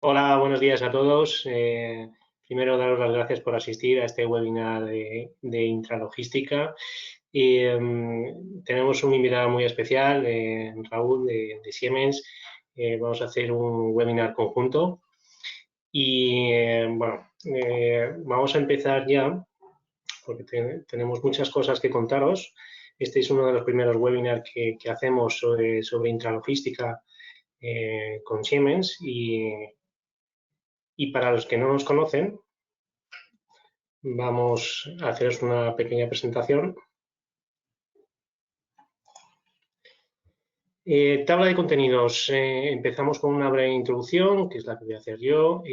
Hola, buenos días a todos. Primero, daros las gracias por asistir a este webinar de intralogística. Tenemos un invitado muy especial, Raúl de Siemens. Vamos a hacer un webinar conjunto y vamos a empezar ya porque tenemos muchas cosas que contaros. Este es uno de los primeros webinars que hacemos sobre intralogística con Siemens y para los que no nos conocen, vamos a haceros una pequeña presentación. Tabla de contenidos. Empezamos con una breve introducción, que es la que voy a hacer yo.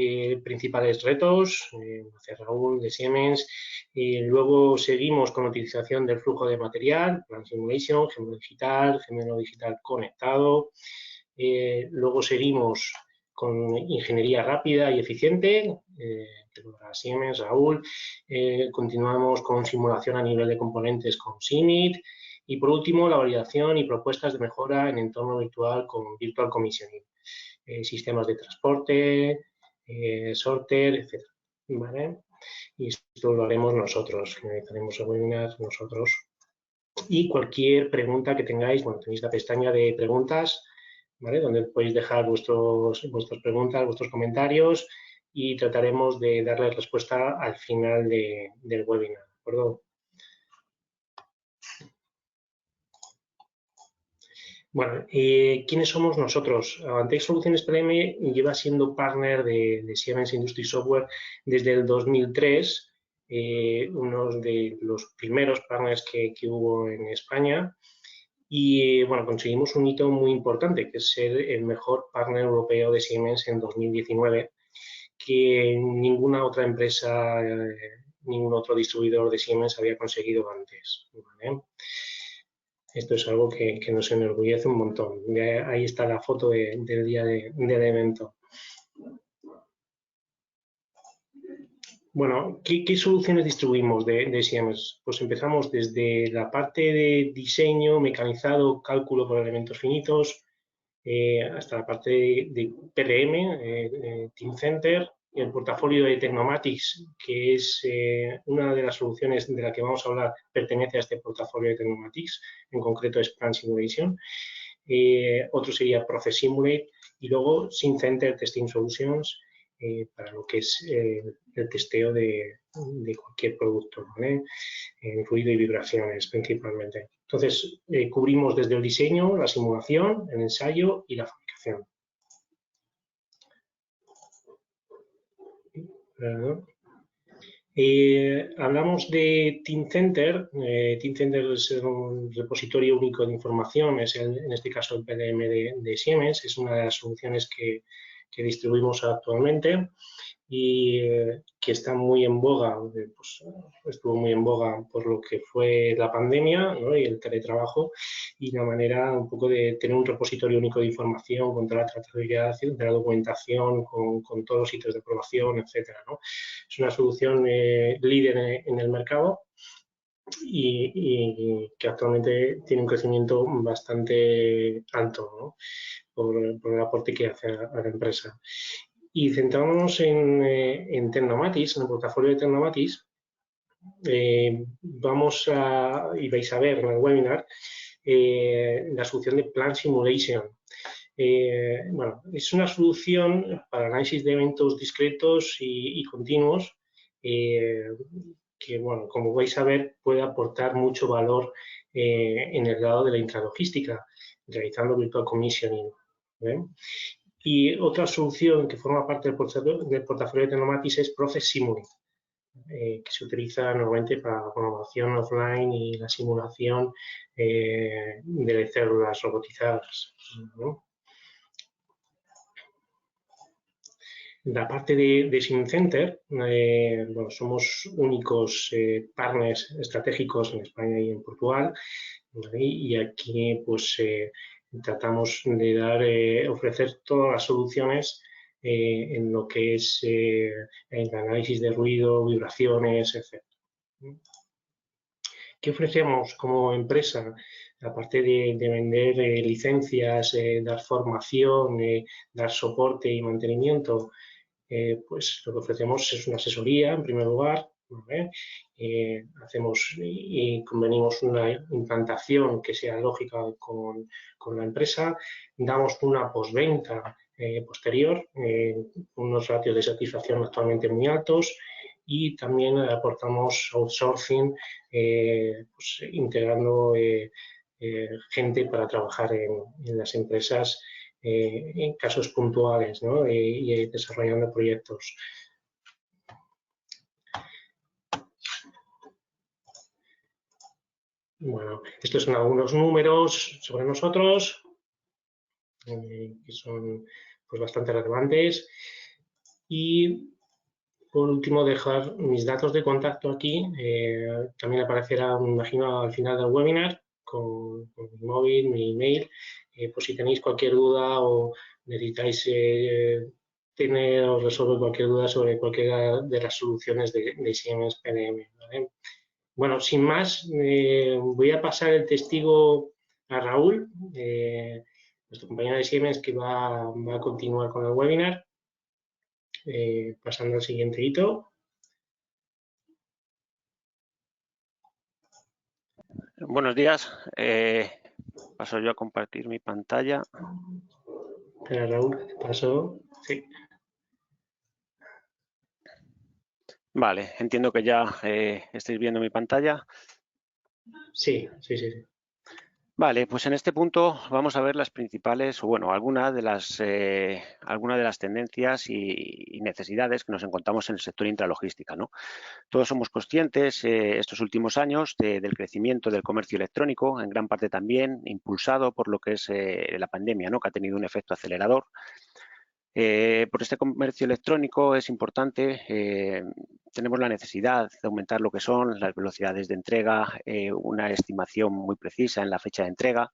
Principales retos, hace Raúl de Siemens. Luego seguimos con la utilización del flujo de material, Plan Simulation, gemelo digital conectado. Luego seguimos con ingeniería rápida y eficiente, que lo hará Siemens, Raúl. Continuamos con simulación a nivel de componentes con SIMIT. Y por último, la validación y propuestas de mejora en entorno virtual con Virtual Commissioning, sistemas de transporte, sorter, etc. ¿Vale? Y esto lo haremos nosotros, finalizaremos el webinar nosotros. Y cualquier pregunta que tengáis, bueno, tenéis la pestaña de preguntas, ¿vale? Donde podéis dejar vuestras preguntas, vuestros comentarios y trataremos de darles respuesta al final del webinar, ¿de acuerdo? Bueno, ¿quiénes somos nosotros? Avantec Soluciones PLM lleva siendo partner de Siemens Industry Software desde el 2003, uno de los primeros partners que hubo en España. Y bueno, conseguimos un hito muy importante, que es ser el mejor partner europeo de Siemens en 2019, que ninguna otra empresa, ningún otro distribuidor de Siemens había conseguido antes. ¿Vale? Esto es algo que nos enorgullece un montón. Ahí está la foto del día del evento. Bueno, ¿qué soluciones distribuimos de Siemens? Pues empezamos desde la parte de diseño, mecanizado, cálculo por elementos finitos, hasta la parte de PLM, Teamcenter, el portafolio de Tecnomatics, que es una de las soluciones de la que vamos a hablar, pertenece a este portafolio de Tecnomatics, en concreto es Plan Simulation. Otro sería Process Simulate y luego SimCenter Testing Solutions, para lo que es el testeo de cualquier producto, ¿vale? En ruido y vibraciones principalmente. Entonces, cubrimos desde el diseño, la simulación, el ensayo y la fabricación. Hablamos de Teamcenter. Teamcenter es un repositorio único de información, es en este caso el PLM de Siemens, es una de las soluciones que distribuimos actualmente y que está muy en boga, pues estuvo muy en boga por lo que fue la pandemia, ¿no? Y el teletrabajo y la manera un poco de tener un repositorio único de información con toda la trazabilidad de la documentación, con todos los sitios de aprobación, etcétera, ¿no? Es una solución líder en el mercado y que actualmente tiene un crecimiento bastante alto, ¿no? por el aporte que hace a la empresa. Y centrándonos en Tecnomatics, en el portafolio de Tecnomatics, y vais a ver en el webinar la solución de Plan Simulation. Bueno, es una solución para análisis de eventos discretos y continuos que, bueno, como vais a ver, puede aportar mucho valor en el lado de la intralogística, realizando virtual commissioning. Y otra solución que forma parte del portafolio de Tecnomatics es Process Simulate, que se utiliza normalmente para la programación offline y la simulación de células robotizadas, ¿no? La parte de SimCenter, bueno, somos únicos partners estratégicos en España y en Portugal, ¿vale? Y aquí pues tratamos de ofrecer todas las soluciones en lo que es el análisis de ruido, vibraciones, etc. ¿Qué ofrecemos como empresa? aparte de vender licencias, dar formación, dar soporte y mantenimiento, pues lo que ofrecemos es una asesoría, en primer lugar, ¿vale? Hacemos y convenimos una implantación que sea lógica con la empresa, damos una postventa posterior, unos ratios de satisfacción actualmente muy altos, y también aportamos outsourcing, pues, integrando gente para trabajar en las empresas en casos puntuales, ¿no? Y desarrollando proyectos. Bueno, estos son algunos números sobre nosotros, que son pues, bastante relevantes. Y por último, dejar mis datos de contacto aquí. También aparecerá, me imagino, al final del webinar con mi móvil, mi email. Por si tenéis cualquier duda o necesitáis tener o resolver cualquier duda sobre cualquiera de las soluciones de Siemens PDM. ¿Vale? Bueno, sin más, voy a pasar el testigo a Raúl, nuestro compañero de Siemens, que va a continuar con el webinar. Pasando al siguiente hito. Buenos días. Paso yo a compartir mi pantalla. Espera, Raúl, paso. Sí. Vale, entiendo que ya estáis viendo mi pantalla. Sí. Vale, pues en este punto vamos a ver las principales, o bueno, algunas de las tendencias y necesidades que nos encontramos en el sector intralogística, ¿no? Todos somos conscientes estos últimos años del crecimiento del comercio electrónico, en gran parte también impulsado por lo que es la pandemia, ¿no? Que ha tenido un efecto acelerador. Por este comercio electrónico es importante, tenemos la necesidad de aumentar lo que son las velocidades de entrega, una estimación muy precisa en la fecha de entrega,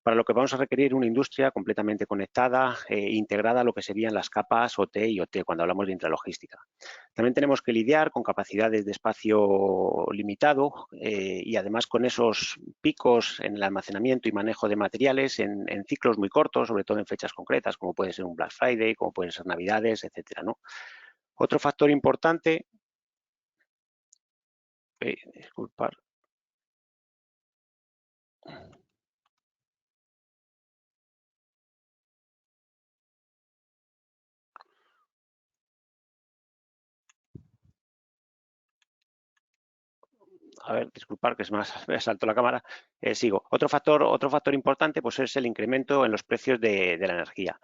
para lo que vamos a requerir una industria completamente conectada e integrada a lo que serían las capas OT y OT cuando hablamos de intralogística. También tenemos que lidiar con capacidades de espacio limitado y además con esos picos en el almacenamiento y manejo de materiales en ciclos muy cortos, sobre todo en fechas concretas, como puede ser un Black Friday, como pueden ser Navidades, etcétera, ¿no? Otro factor importante, disculpar. A ver, disculpar que me saltó la cámara, sigo. Otro factor importante pues es el incremento en los precios de la energía.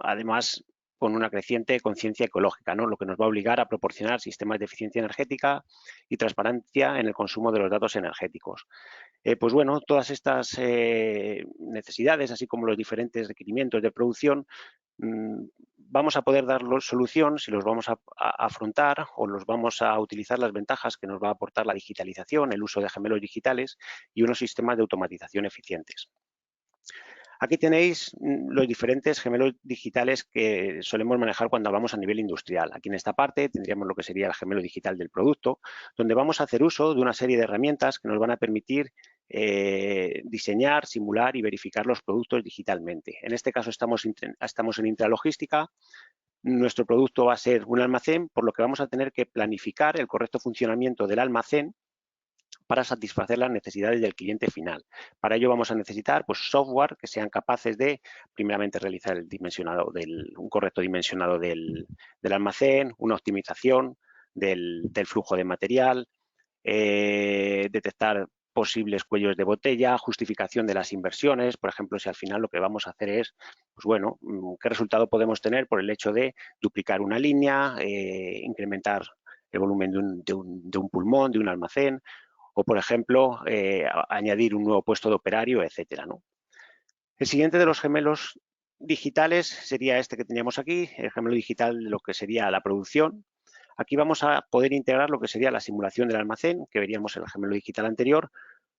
Además, con una creciente conciencia ecológica, ¿no? Lo que nos va a obligar a proporcionar sistemas de eficiencia energética y transparencia en el consumo de los datos energéticos. Pues bueno, todas estas necesidades, así como los diferentes requerimientos de producción, vamos a poder dar solución si los vamos a afrontar o los vamos a utilizar las ventajas que nos va a aportar la digitalización, el uso de gemelos digitales y unos sistemas de automatización eficientes. Aquí tenéis los diferentes gemelos digitales que solemos manejar cuando hablamos a nivel industrial. Aquí en esta parte tendríamos lo que sería el gemelo digital del producto, donde vamos a hacer uso de una serie de herramientas que nos van a permitir diseñar, simular y verificar los productos digitalmente. En este caso estamos en intralogística. Nuestro producto va a ser un almacén, por lo que vamos a tener que planificar el correcto funcionamiento del almacén para satisfacer las necesidades del cliente final. Para ello vamos a necesitar pues, software que sean capaces de, primeramente, realizar un correcto dimensionado del almacén, una optimización del flujo de material, detectar posibles cuellos de botella, justificación de las inversiones, por ejemplo, si al final lo que vamos a hacer es, pues bueno, qué resultado podemos tener por el hecho de duplicar una línea, incrementar el volumen de un pulmón, de un almacén, o, por ejemplo, añadir un nuevo puesto de operario, etcétera, ¿no? El siguiente de los gemelos digitales sería este que teníamos aquí, el gemelo digital de lo que sería la producción. Aquí vamos a poder integrar lo que sería la simulación del almacén, que veríamos en el gemelo digital anterior,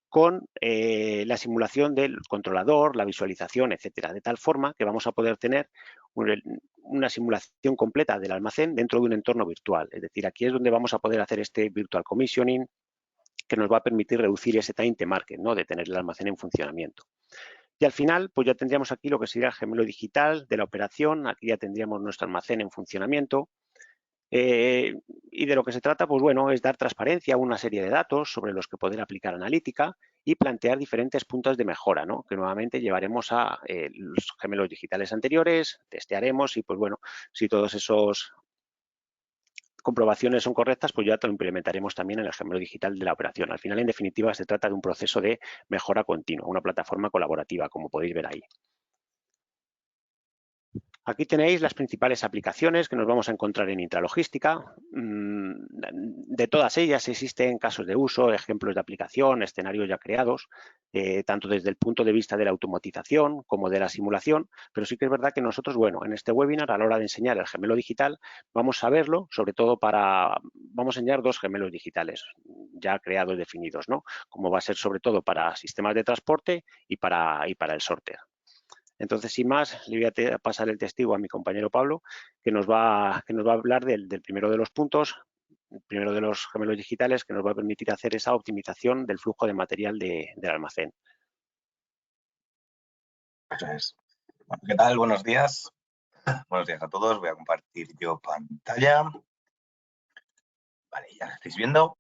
con la simulación del controlador, la visualización, etcétera, de tal forma que vamos a poder tener una simulación completa del almacén dentro de un entorno virtual. Es decir, aquí es donde vamos a poder hacer este virtual commissioning, que nos va a permitir reducir ese time to market, ¿no? De tener el almacén en funcionamiento. Y al final, pues ya tendríamos aquí lo que sería el gemelo digital de la operación. Aquí ya tendríamos nuestro almacén en funcionamiento. Y de lo que se trata, pues bueno, es dar transparencia a una serie de datos sobre los que poder aplicar analítica y plantear diferentes puntos de mejora, ¿no? Que nuevamente llevaremos a los gemelos digitales anteriores, testearemos y, pues bueno, si todos esos comprobaciones son correctas, pues ya lo implementaremos también en el gemelo digital de la operación. Al final, en definitiva, se trata de un proceso de mejora continua, una plataforma colaborativa, como podéis ver ahí. Aquí tenéis las principales aplicaciones que nos vamos a encontrar en intralogística. De todas ellas existen casos de uso, ejemplos de aplicación, escenarios ya creados, tanto desde el punto de vista de la automatización como de la simulación, pero sí que es verdad que nosotros, bueno, en este webinar, a la hora de enseñar el gemelo digital, vamos a verlo, sobre todo vamos a enseñar dos gemelos digitales ya creados, definidos, ¿no? Como va a ser sobre todo para sistemas de transporte y para el sorter. Entonces, sin más, le voy a pasar el testigo a mi compañero Pablo, que nos va a hablar del primero de los puntos, el primero de los gemelos digitales, que nos va a permitir hacer esa optimización del flujo de material del almacén. Eso es. Bueno, ¿qué tal? Buenos días. Buenos días a todos. Voy a compartir yo pantalla. Vale, ya la estáis viendo.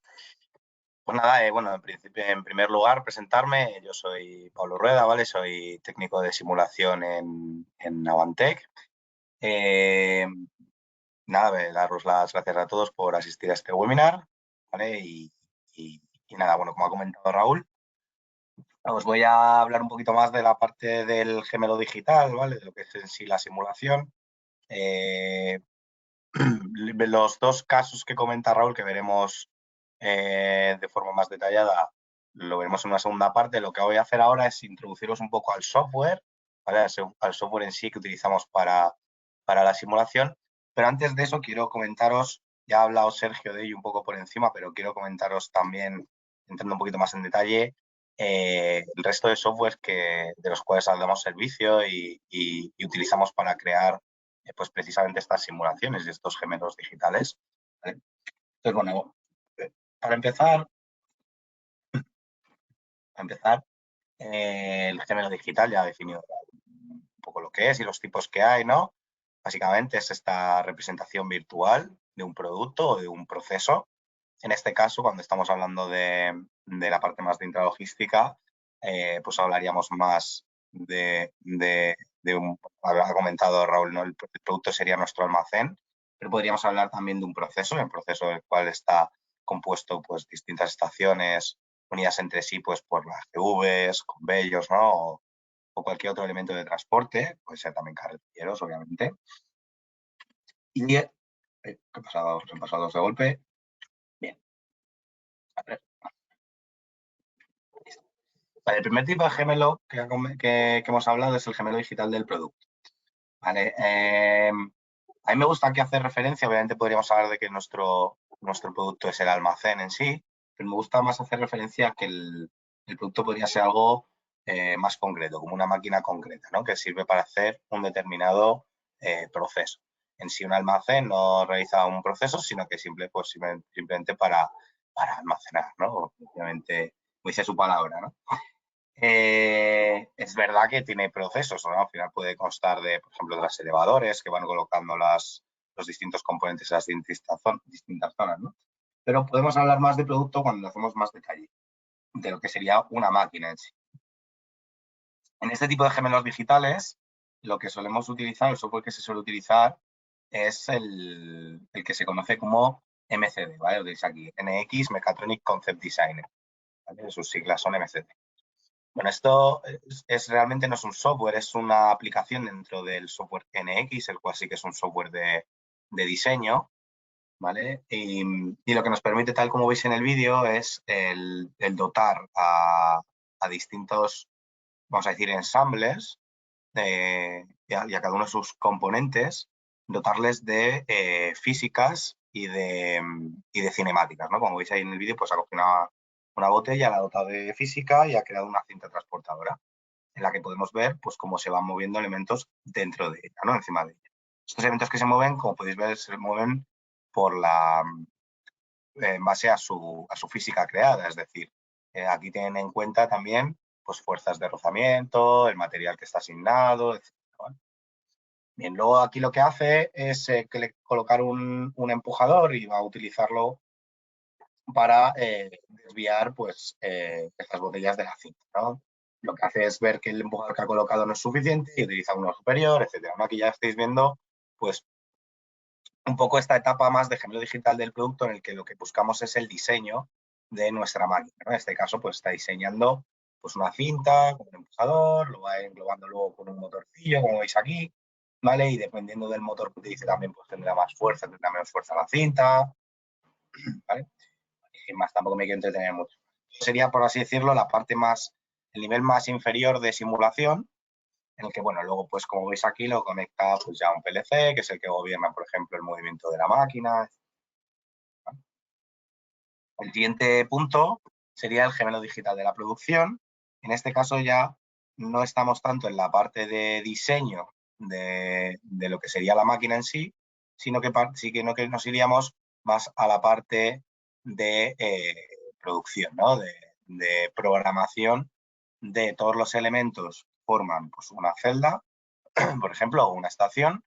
Pues nada, bueno, en primer lugar, presentarme. Yo soy Pablo Rueda, ¿vale? Soy técnico de simulación en Avantec. Nada, daros las gracias a todos por asistir a este webinar, ¿vale? Y nada, bueno, como ha comentado Raúl, os voy a hablar un poquito más de la parte del gemelo digital, ¿vale? De lo que es en sí la simulación. Los dos casos que comenta Raúl, que veremos de forma más detallada, lo veremos en una segunda parte. Lo que voy a hacer ahora es introduciros un poco al software, ¿vale? Al software en sí que utilizamos para la simulación. Pero antes de eso quiero comentaros, ya ha hablado Sergio de ello un poco por encima, pero quiero comentaros también, entrando un poquito más en detalle, el resto de software de los cuales damos servicio y utilizamos para crear pues precisamente estas simulaciones de estos gemelos digitales, ¿vale? Entonces, bueno, para empezar, el gemelo digital ya ha definido un poco lo que es y los tipos que hay, ¿no? Básicamente es esta representación virtual de un producto o de un proceso. En este caso, cuando estamos hablando de la parte más de intralogística, pues hablaríamos más de un, ha comentado Raúl, ¿no? El producto sería nuestro almacén, pero podríamos hablar también de un proceso, el proceso del cual está compuesto pues distintas estaciones unidas entre sí pues por las GVs, conveyos, ¿no? O cualquier otro elemento de transporte, puede ser también carreteros, obviamente. Y ¿qué ha pasado? Se han pasado dos de golpe. Bien. A ver. Vale, el primer tipo de gemelo que hemos hablado es el gemelo digital del producto. Vale, a mí me gusta aquí hacer referencia, obviamente podríamos hablar de que nuestro producto es el almacén en sí, pero me gusta más hacer referencia a que el producto podría ser algo más concreto, como una máquina concreta, ¿no? Que sirve para hacer un determinado proceso. En sí un almacén no realiza un proceso, sino que simplemente para almacenar, ¿no? Obviamente, como dice su palabra, ¿no? Es verdad que tiene procesos, ¿no? Al final puede constar de, por ejemplo, de los elevadores que van colocando los distintos componentes en las distintas zonas, ¿no? Pero podemos hablar más de producto cuando hacemos más detalle de lo que sería una máquina en sí. En este tipo de gemelos digitales, lo que solemos utilizar, el software que se suele utilizar es el que se conoce como MCD, ¿vale? Lo tenéis aquí, NX Mechatronic Concept Designer, ¿vale? Sus siglas son MCD. Bueno, esto realmente no es un software, es una aplicación dentro del software NX, el cual sí que es un software de diseño, ¿vale? Y lo que nos permite, tal como veis en el vídeo, es el dotar a distintos, vamos a decir, ensambles y a cada uno de sus componentes, dotarles de físicas y de cinemáticas, ¿no? Como veis ahí en el vídeo, pues ha cogido una botella, la ha dotado de física y ha creado una cinta transportadora en la que podemos ver pues cómo se van moviendo elementos dentro de ella, ¿no? Encima de ella. Estos elementos que se mueven, como podéis ver, se mueven por la en base a su física creada, es decir, aquí tienen en cuenta también pues, fuerzas de rozamiento, el material que está asignado, etc. ¿Vale? Bien, luego aquí lo que hace es colocar un empujador y va a utilizarlo para desviar pues, estas botellas de la cinta, ¿no? Lo que hace es ver que el empujador que ha colocado no es suficiente y utiliza uno superior, etcétera, ¿no? Aquí ya estáis viendo pues, un poco esta etapa más de gemelo digital del producto en el que lo que buscamos es el diseño de nuestra máquina, ¿no? En este caso, pues está diseñando pues, una cinta con un empujador, lo va englobando luego con un motorcillo, como veis aquí, ¿vale? Y dependiendo del motor que utilice también, pues tendrá más fuerza, tendrá menos fuerza la cinta, ¿vale? Y más, tampoco me quiero entretener mucho. Sería, por así decirlo, la parte más, el nivel más inferior de simulación, en el que, bueno, luego, pues como veis aquí, lo conecta pues ya a un PLC, que es el que gobierna, por ejemplo, el movimiento de la máquina. El siguiente punto sería el gemelo digital de la producción. En este caso ya no estamos tanto en la parte de diseño de lo que sería la máquina en sí, sino que nos iríamos más a la parte de producción, ¿no? de programación de todos los elementos que forman pues, una celda, por ejemplo, o una estación,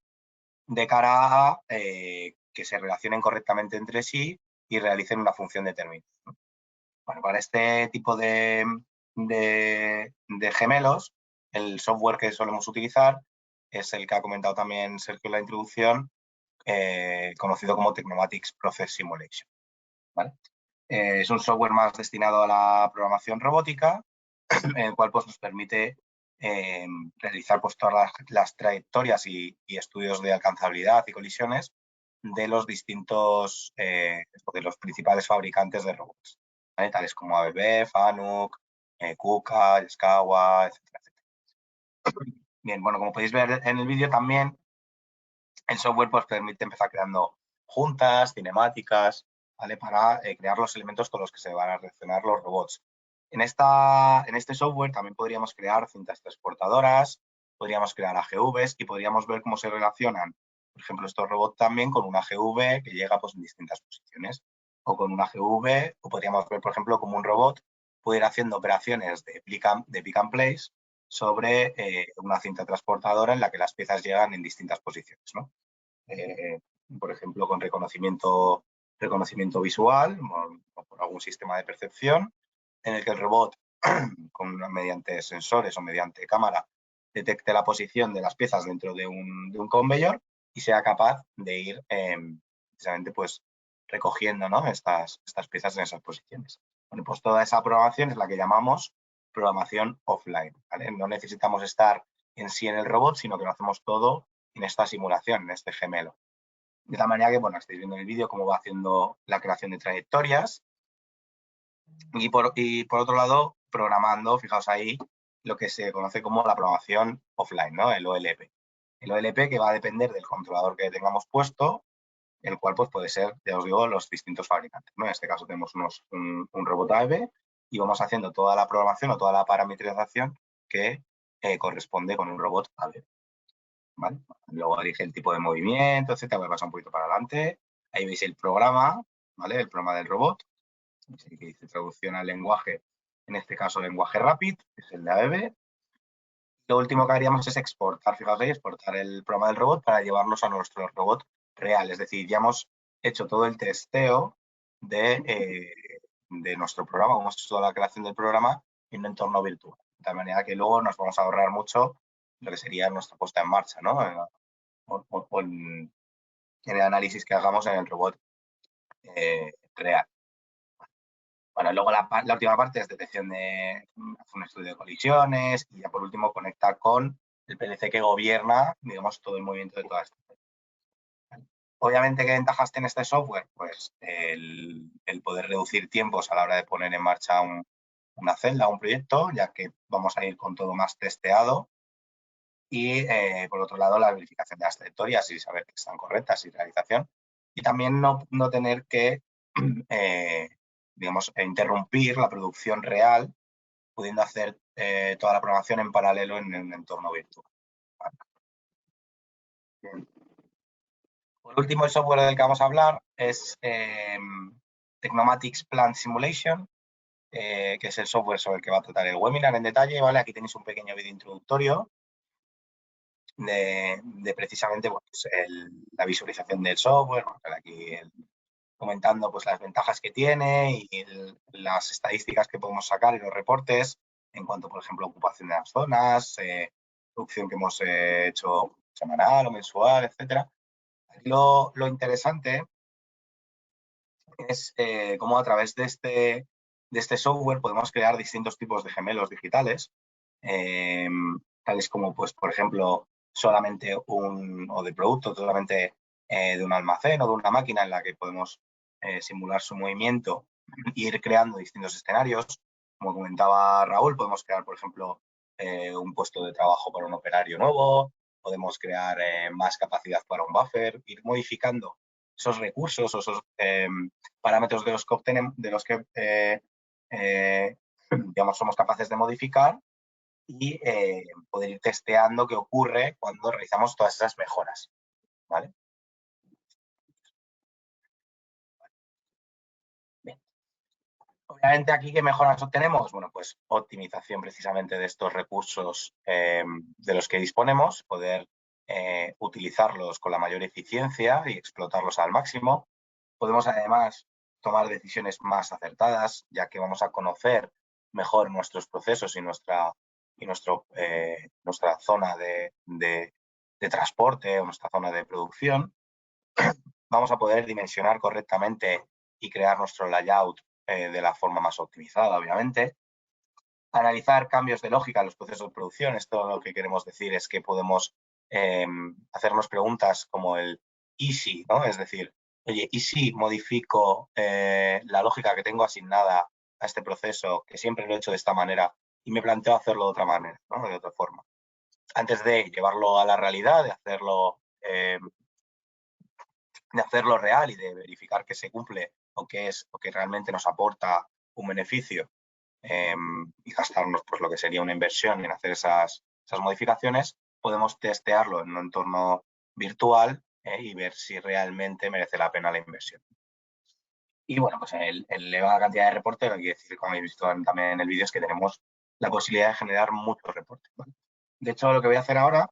de cara a que se relacionen correctamente entre sí y realicen una función determinada. Bueno, para este tipo de gemelos, el software que solemos utilizar es el que ha comentado también Sergio en la introducción, conocido como Tecnomatics Process Simulation. ¿Vale? Es un software más destinado a la programación robótica, en el cual pues, nos permite realizar pues, todas las trayectorias y estudios de alcanzabilidad y colisiones de los distintos, de los principales fabricantes de robots, ¿vale? Tales como ABB, Fanuc, KUKA, Yaskawa, etcétera, etcétera. Bien, bueno, como podéis ver en el vídeo también, el software pues, permite empezar creando juntas, cinemáticas, ¿vale? Para crear los elementos con los que se van a relacionar los robots. En este software también podríamos crear cintas transportadoras, podríamos crear AGVs y podríamos ver cómo se relacionan, por ejemplo, estos robots también con un AGV que llega pues, en distintas posiciones, o con un AGV, o podríamos ver, por ejemplo, cómo un robot puede ir haciendo operaciones de pick and place sobre una cinta transportadora en la que las piezas llegan en distintas posiciones, ¿no? Por ejemplo, con reconocimiento visual o por algún sistema de percepción, en el que el robot, mediante sensores o mediante cámara, detecte la posición de las piezas dentro de un conveyor y sea capaz de ir precisamente pues, recogiendo, ¿no? estas piezas en esas posiciones. Bueno, pues toda esa programación es la que llamamos programación offline, ¿vale? No necesitamos estar en sí en el robot, sino que lo hacemos todo en esta simulación, en este gemelo. De la manera que, bueno, estáis viendo en el vídeo cómo va haciendo la creación de trayectorias y por otro lado, programando, fijaos ahí, lo que se conoce como la programación offline, ¿no? El OLP. El OLP que va a depender del controlador que tengamos puesto, el cual pues, puede ser, ya os digo, los distintos fabricantes, ¿no? En este caso tenemos un robot AEB y vamos haciendo toda la programación o toda la parametrización que corresponde con un robot AEB. ¿Vale? Luego elige el tipo de movimiento, etcétera. Voy a pasar un poquito para adelante. Ahí veis el programa, ¿vale? El programa del robot. Que dice traducción al lenguaje, en este caso lenguaje rápido, que es el de AEB. Lo último que haríamos es exportar, fijaos ahí, exportar el programa del robot para llevarlos a nuestro robot real. Es decir, ya hemos hecho todo el testeo de nuestro programa, hemos hecho toda la creación del programa en un entorno virtual. De tal manera que luego nos vamos a ahorrar mucho lo que sería nuestra puesta en marcha, ¿no? O en el análisis que hagamos en el robot real. Bueno, luego la última parte es detección de hacer un estudio de colisiones y ya por último conectar con el PLC que gobierna, digamos, todo el movimiento de toda esta. Obviamente, ¿qué ventajas tiene este software? Pues el poder reducir tiempos a la hora de poner en marcha una celda, un proyecto, ya que vamos a ir con todo más testeado. Y, por otro lado, la verificación de las trayectorias y saber que están correctas y realización. Y también no tener que, digamos, interrumpir la producción real, pudiendo hacer toda la programación en paralelo en un entorno virtual. Bien. Por último, el software del que vamos a hablar es Technomatics Plant Simulation, que es el software sobre el que va a tratar el webinar en detalle, ¿vale? Aquí tenéis un pequeño vídeo introductorio de precisamente pues, la visualización del software, aquí comentando pues, las ventajas que tiene y las estadísticas que podemos sacar y los reportes en cuanto, por ejemplo, a ocupación de las zonas, producción que hemos hecho semanal o mensual, etcétera. Lo interesante es cómo a través de este software podemos crear distintos tipos de gemelos digitales, tales como, pues, por ejemplo, solamente o de producto, solamente de un almacén o de una máquina en la que podemos simular su movimiento e ir creando distintos escenarios. Como comentaba Raúl, podemos crear, por ejemplo, un puesto de trabajo para un operario nuevo, podemos crear más capacidad para un buffer, ir modificando esos recursos o esos parámetros de los que obtenemos, de los que digamos, somos capaces de modificar y poder ir testeando qué ocurre cuando realizamos todas esas mejoras, ¿vale? Bien. Obviamente aquí, ¿qué mejoras obtenemos? Bueno, pues optimización precisamente de estos recursos de los que disponemos, poder utilizarlos con la mayor eficiencia y explotarlos al máximo. Podemos además tomar decisiones más acertadas, ya que vamos a conocer mejor nuestros procesos y nuestra zona de transporte o nuestra zona de producción. Vamos a poder dimensionar correctamente y crear nuestro layout de la forma más optimizada, obviamente. Analizar cambios de lógica en los procesos de producción. Esto lo que queremos decir es que podemos hacernos preguntas como el ¿y si? ¿No? Es decir, oye, ¿y si modifico la lógica que tengo asignada a este proceso, que siempre lo he hecho de esta manera, y me planteo hacerlo de otra manera, ¿no? De otra forma? Antes de llevarlo a la realidad, de hacerlo real y de verificar que se cumple o que realmente nos aporta un beneficio y gastarnos pues lo que sería una inversión en hacer esas modificaciones, podemos testearlo en un entorno virtual y ver si realmente merece la pena la inversión. Y bueno, pues elevada cantidad de reportes, lo que quiere decir, como habéis visto también en el vídeo, es que tenemos la posibilidad de generar muchos reportes, ¿vale? De hecho, lo que voy a hacer ahora,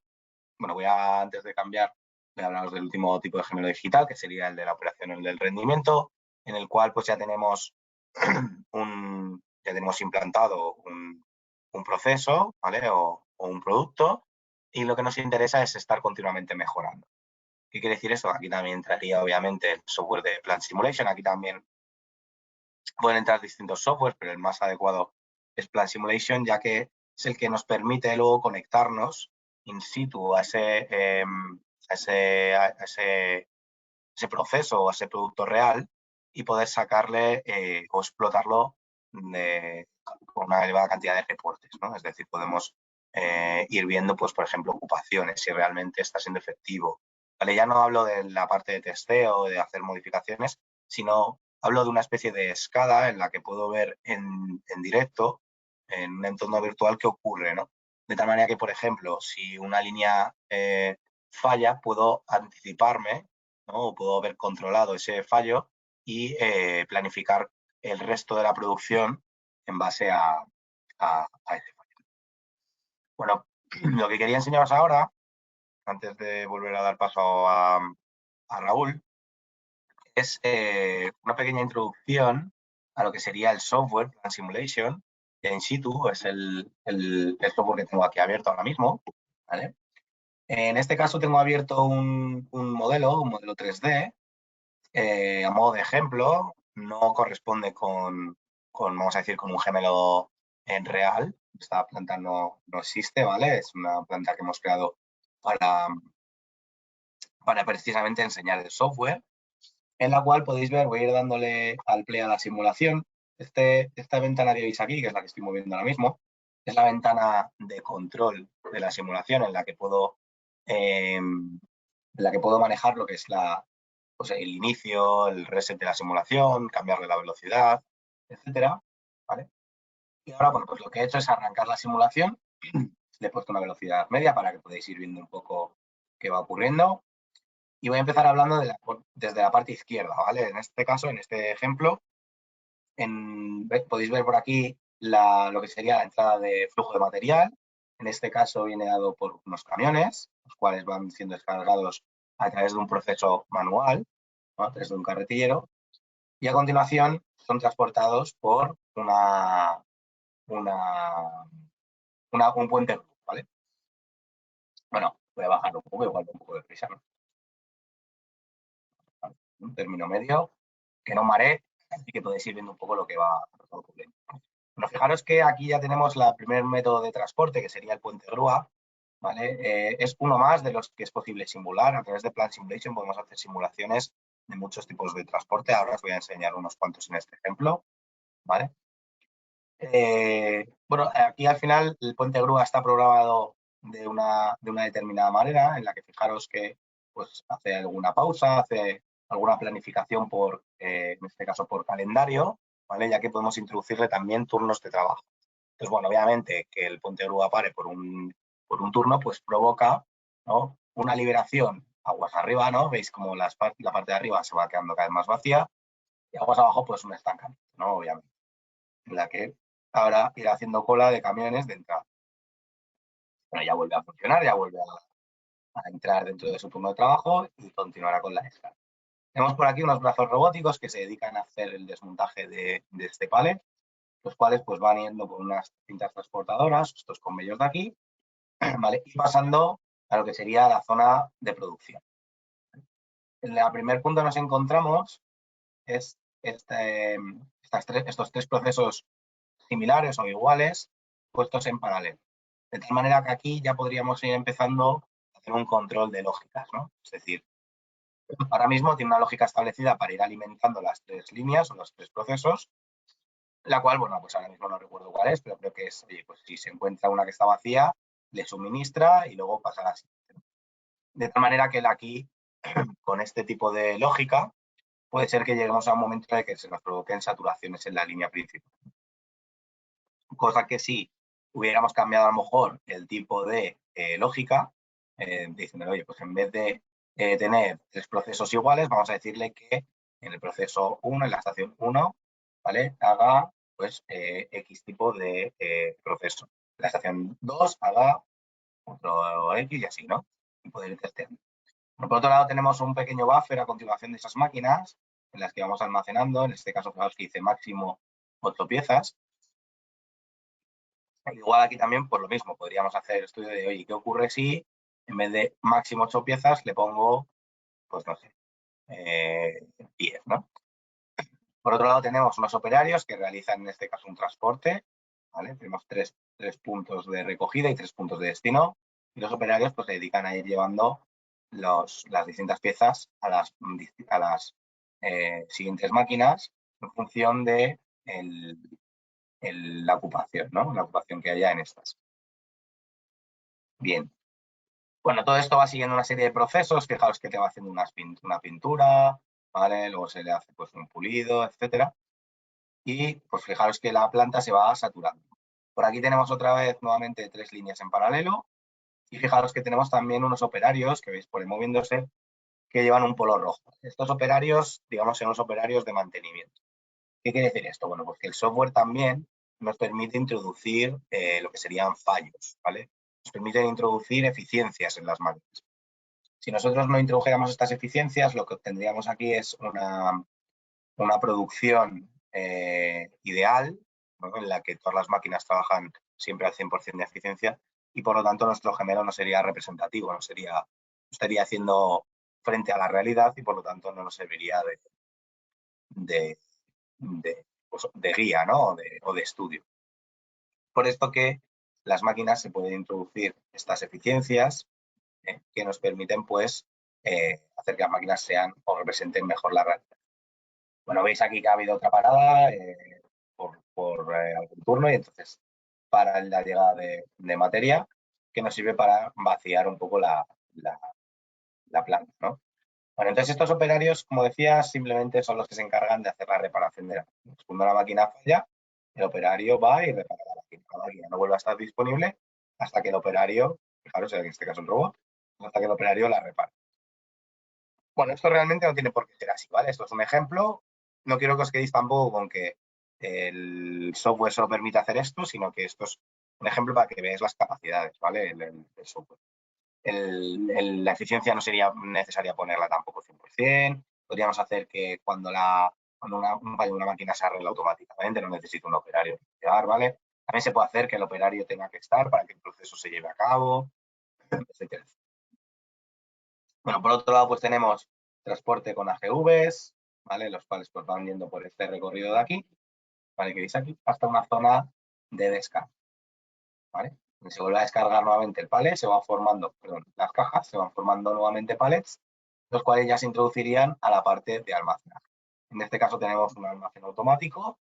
bueno, antes de cambiar, voy a hablaros del último tipo de gemelo digital, que sería el de la operación, el del rendimiento, en el cual pues ya tenemos implantado un proceso, ¿vale? O un producto, y lo que nos interesa es estar continuamente mejorando. ¿Qué quiere decir eso? Aquí también entraría obviamente el software de Plant Simulation, aquí también pueden entrar distintos softwares, pero el más adecuado es Plant Simulation, ya que es el que nos permite luego conectarnos in situ a ese proceso o a ese producto real y poder sacarle o explotarlo con una elevada cantidad de reportes, ¿no? Es decir, podemos ir viendo, pues, por ejemplo, ocupaciones, si realmente está siendo efectivo. ¿Vale? Ya no hablo de la parte de testeo, de hacer modificaciones, sino hablo de una especie de escala en la que puedo ver en directo, en un entorno virtual, qué ocurre, ¿no? De tal manera que, por ejemplo, si una línea falla, puedo anticiparme, ¿no? O puedo haber controlado ese fallo y planificar el resto de la producción en base a ese fallo. Bueno, lo que quería enseñaros ahora, antes de volver a dar paso a Raúl, es una pequeña introducción a lo que sería el software Plant Simulation, que in situ es el software que tengo aquí abierto ahora mismo, ¿vale? En este caso tengo abierto un modelo 3D, a modo de ejemplo. No corresponde con, vamos a decir, con un gemelo en real. Esta planta no existe, ¿vale? Es una planta que hemos creado para precisamente enseñar el software, en la cual podéis ver, voy a ir dándole al play a la simulación. Esta ventana que veis aquí, que es la que estoy moviendo ahora mismo, es la ventana de control de la simulación en la que puedo manejar lo que es el inicio, el reset de la simulación, cambiarle la velocidad, etcétera, ¿vale? Y ahora, bueno, pues lo que he hecho es arrancar la simulación. Le he puesto una velocidad media para que podáis ir viendo un poco qué va ocurriendo. Y voy a empezar hablando desde la parte izquierda, ¿vale? En este caso, en este ejemplo, Podéis ver por aquí lo que sería la entrada de flujo de material. En este caso viene dado por unos camiones, los cuales van siendo descargados a través de un proceso manual, ¿no? A través de un carretillero. Y a continuación son transportados por un puente, ¿vale? Bueno, voy a bajarlo un poco, igual un poco de prisa, ¿no? Un término medio, que no maree, así que podéis ir viendo un poco lo que va ocurriendo. Bueno, fijaros que aquí ya tenemos el primer método de transporte, que sería el puente grúa, ¿vale? Es uno más de los que es posible simular. A través de Plan Simulation podemos hacer simulaciones de muchos tipos de transporte. Ahora os voy a enseñar unos cuantos en este ejemplo, ¿vale? Bueno, aquí al final el puente grúa está programado de una determinada manera, en la que fijaros que pues, hace alguna pausa, hace alguna planificación en este caso por calendario, ¿vale? Ya que podemos introducirle también turnos de trabajo. Entonces, bueno, obviamente que el puente grúa pare por un turno, pues provoca, ¿no?, una liberación aguas arriba, ¿no? Veis como la parte de arriba se va quedando cada vez más vacía y aguas abajo, pues un estancamiento, ¿no? Obviamente, en la que ahora irá haciendo cola de camiones de entrada. Bueno, ya vuelve a funcionar, ya vuelve a entrar dentro de su turno de trabajo y continuará con la descarga. Tenemos por aquí unos brazos robóticos que se dedican a hacer el desmontaje de este palet, los cuales pues van yendo por unas cintas transportadoras, estos conveyos de aquí, ¿vale? Y pasando a lo que sería la zona de producción. En el primer punto nos encontramos es estos tres procesos similares o iguales puestos en paralelo. De tal manera que aquí ya podríamos ir empezando a hacer un control de lógicas, ¿no? Es decir, ahora mismo tiene una lógica establecida para ir alimentando las tres líneas o los tres procesos, la cual, bueno, pues ahora mismo no recuerdo cuál es, pero creo que es, oye, pues si se encuentra una que está vacía, le suministra y luego pasa a la siguiente. De tal manera que aquí, con este tipo de lógica, puede ser que lleguemos a un momento en que se nos provoquen saturaciones en la línea principal. Cosa que si hubiéramos cambiado a lo mejor el tipo de lógica, diciendo, oye, pues en vez de tener tres procesos iguales, vamos a decirle que en el proceso 1, en la estación 1, ¿vale?, haga pues X tipo de proceso. En la estación 2 haga otro X y así, ¿no? Y poder ir testeando. Por otro lado, tenemos un pequeño buffer a continuación de esas máquinas en las que vamos almacenando. En este caso, fijaos que dice máximo 8 piezas. Igual aquí también, por lo mismo, podríamos hacer el estudio de, oye, ¿qué ocurre si en vez de máximo 8 piezas le pongo, pues no sé, 10, ¿no? Por otro lado, tenemos unos operarios que realizan en este caso un transporte, ¿vale? Tenemos tres puntos de recogida y 3 puntos de destino. Y los operarios pues se dedican a ir llevando las distintas piezas a las siguientes máquinas en función de la ocupación, ¿no? La ocupación que haya en estas. Bien. Bueno, todo esto va siguiendo una serie de procesos. Fijaos que te va haciendo una pintura, ¿vale? Luego se le hace pues un pulido, etcétera. Y pues fijaos que la planta se va saturando. Por aquí tenemos otra vez nuevamente 3 líneas en paralelo. Y fijaros que tenemos también unos operarios que veis por ahí moviéndose que llevan un polo rojo. Estos operarios, digamos, son los operarios de mantenimiento. ¿Qué quiere decir esto? Bueno, pues que el software también nos permite introducir lo que serían fallos, ¿vale? Nos permite introducir eficiencias en las máquinas. Si nosotros no introdujéramos estas eficiencias, lo que obtendríamos aquí es una producción ideal, ¿no?, en la que todas las máquinas trabajan siempre al 100% de eficiencia y, por lo tanto, nuestro gemelo no sería representativo, no estaría haciendo frente a la realidad y, por lo tanto, no nos serviría de guía, ¿no?, o de estudio. Por esto que las máquinas se pueden introducir estas eficiencias que nos permiten pues hacer que las máquinas sean o representen mejor la realidad. Bueno, veis aquí que ha habido otra parada por algún turno y entonces para la llegada de materia que nos sirve para vaciar un poco la planta, ¿no? Bueno, entonces estos operarios, como decía, simplemente son los que se encargan de hacer la reparación de la máquina. Cuando la máquina falla, el operario va y repara la máquina. La máquina no vuelve a estar disponible hasta que el operario, fijaros, en este caso el robot, hasta que el operario la repare. Bueno, esto realmente no tiene por qué ser así, ¿vale? Esto es un ejemplo. No quiero que os quedéis tampoco con que el software solo permite hacer esto, sino que esto es un ejemplo para que veáis las capacidades, ¿vale? El software. La eficiencia no sería necesaria ponerla tampoco 100%. Podríamos hacer que cuando una máquina se arregla automáticamente, no necesita un operario, ¿vale? También se puede hacer que el operario tenga que estar para que el proceso se lleve a cabo, etcétera. Bueno, por otro lado, pues tenemos transporte con AGVs, ¿vale? Los cuales pues van yendo por este recorrido de aquí, ¿vale? Que veis aquí, hasta una zona de descarga, ¿vale? Se vuelve a descargar nuevamente el pallet, se van formando, perdón, las cajas, se van formando nuevamente pallets, los cuales ya se introducirían a la parte de almacenaje. En este caso tenemos un almacén automático,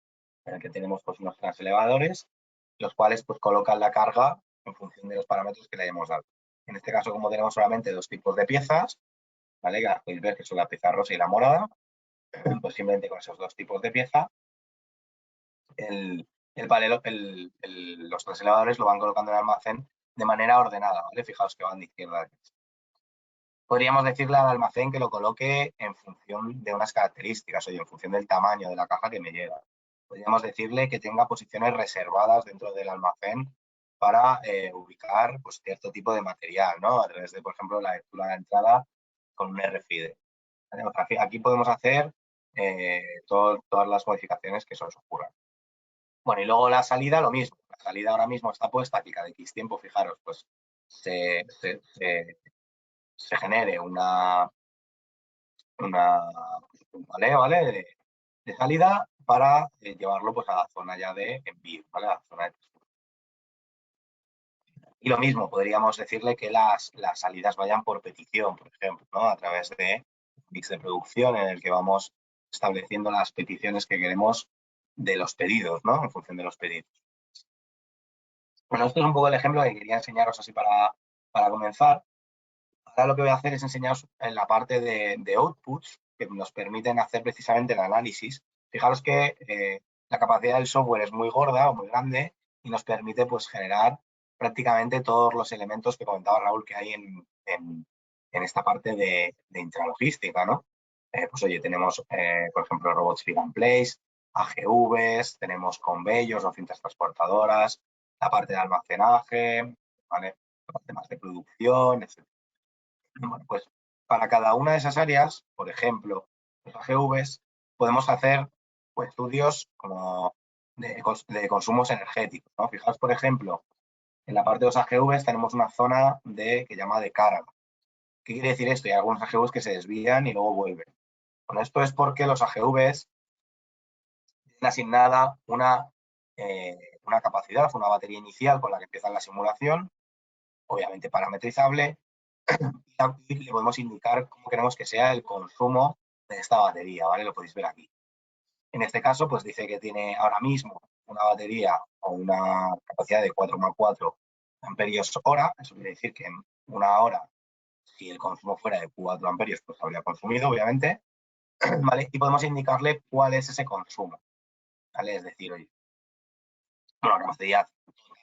en el que tenemos pues unos transelevadores, los cuales pues colocan la carga en función de los parámetros que le hayamos dado. En este caso, como tenemos solamente dos tipos de piezas, ¿vale? Que las podéis ver que son la pieza rosa y la morada, pues simplemente con esos dos tipos de pieza, los transelevadores lo van colocando en el almacén de manera ordenada, ¿vale? Fijaos que van de izquierda a derecha. Podríamos decirle al almacén que lo coloque en función de unas características, o en función del tamaño de la caja que me llega. Podríamos decirle que tenga posiciones reservadas dentro del almacén para ubicar pues, cierto tipo de material, ¿no? A través de, por ejemplo, la lectura de entrada con un RFID. Aquí podemos hacer todas las modificaciones que se os ocurran. Bueno, y luego la salida, lo mismo. La salida ahora mismo está puesta aquí cada X tiempo, fijaros, pues se genere un paleo, ¿vale? De salida para llevarlo pues a la zona ya de envío, ¿vale? A la zona de transporte. Y lo mismo, podríamos decirle que las salidas vayan por petición, por ejemplo, ¿no? A través de un mix de producción en el que vamos estableciendo las peticiones que queremos de los pedidos, ¿no? En función de los pedidos. Bueno, esto es un poco el ejemplo que quería enseñaros así para comenzar. Ahora lo que voy a hacer es enseñaros en la parte de outputs que nos permiten hacer precisamente el análisis. Fijaros que la capacidad del software es muy gorda o muy grande y nos permite pues generar prácticamente todos los elementos que comentaba Raúl que hay en esta parte de intralogística, ¿no? Pues oye, tenemos, por ejemplo, robots pick and place, AGVs, tenemos conveyors o cintas transportadoras, la parte de almacenaje, ¿vale? La parte más de producción, etc. Bueno, pues para cada una de esas áreas, por ejemplo, los AGVs, podemos hacer pues, estudios como de consumos energéticos, ¿no? Fijaos, por ejemplo, en la parte de los AGVs tenemos una zona que llama de carga. ¿Qué quiere decir esto? Hay algunos AGVs que se desvían y luego vuelven. Bueno, esto es porque los AGVs tienen asignada una capacidad, una batería inicial con la que empiezan la simulación, obviamente parametrizable, y le podemos indicar cómo queremos que sea el consumo de esta batería, ¿vale? Lo podéis ver aquí. En este caso, pues dice que tiene ahora mismo una batería o una capacidad de 4,4 amperios hora. Eso quiere decir que en una hora, si el consumo fuera de 4 amperios, pues habría consumido, obviamente, ¿vale? Y podemos indicarle cuál es ese consumo, ¿vale? Es decir, oye, bueno, la capacidad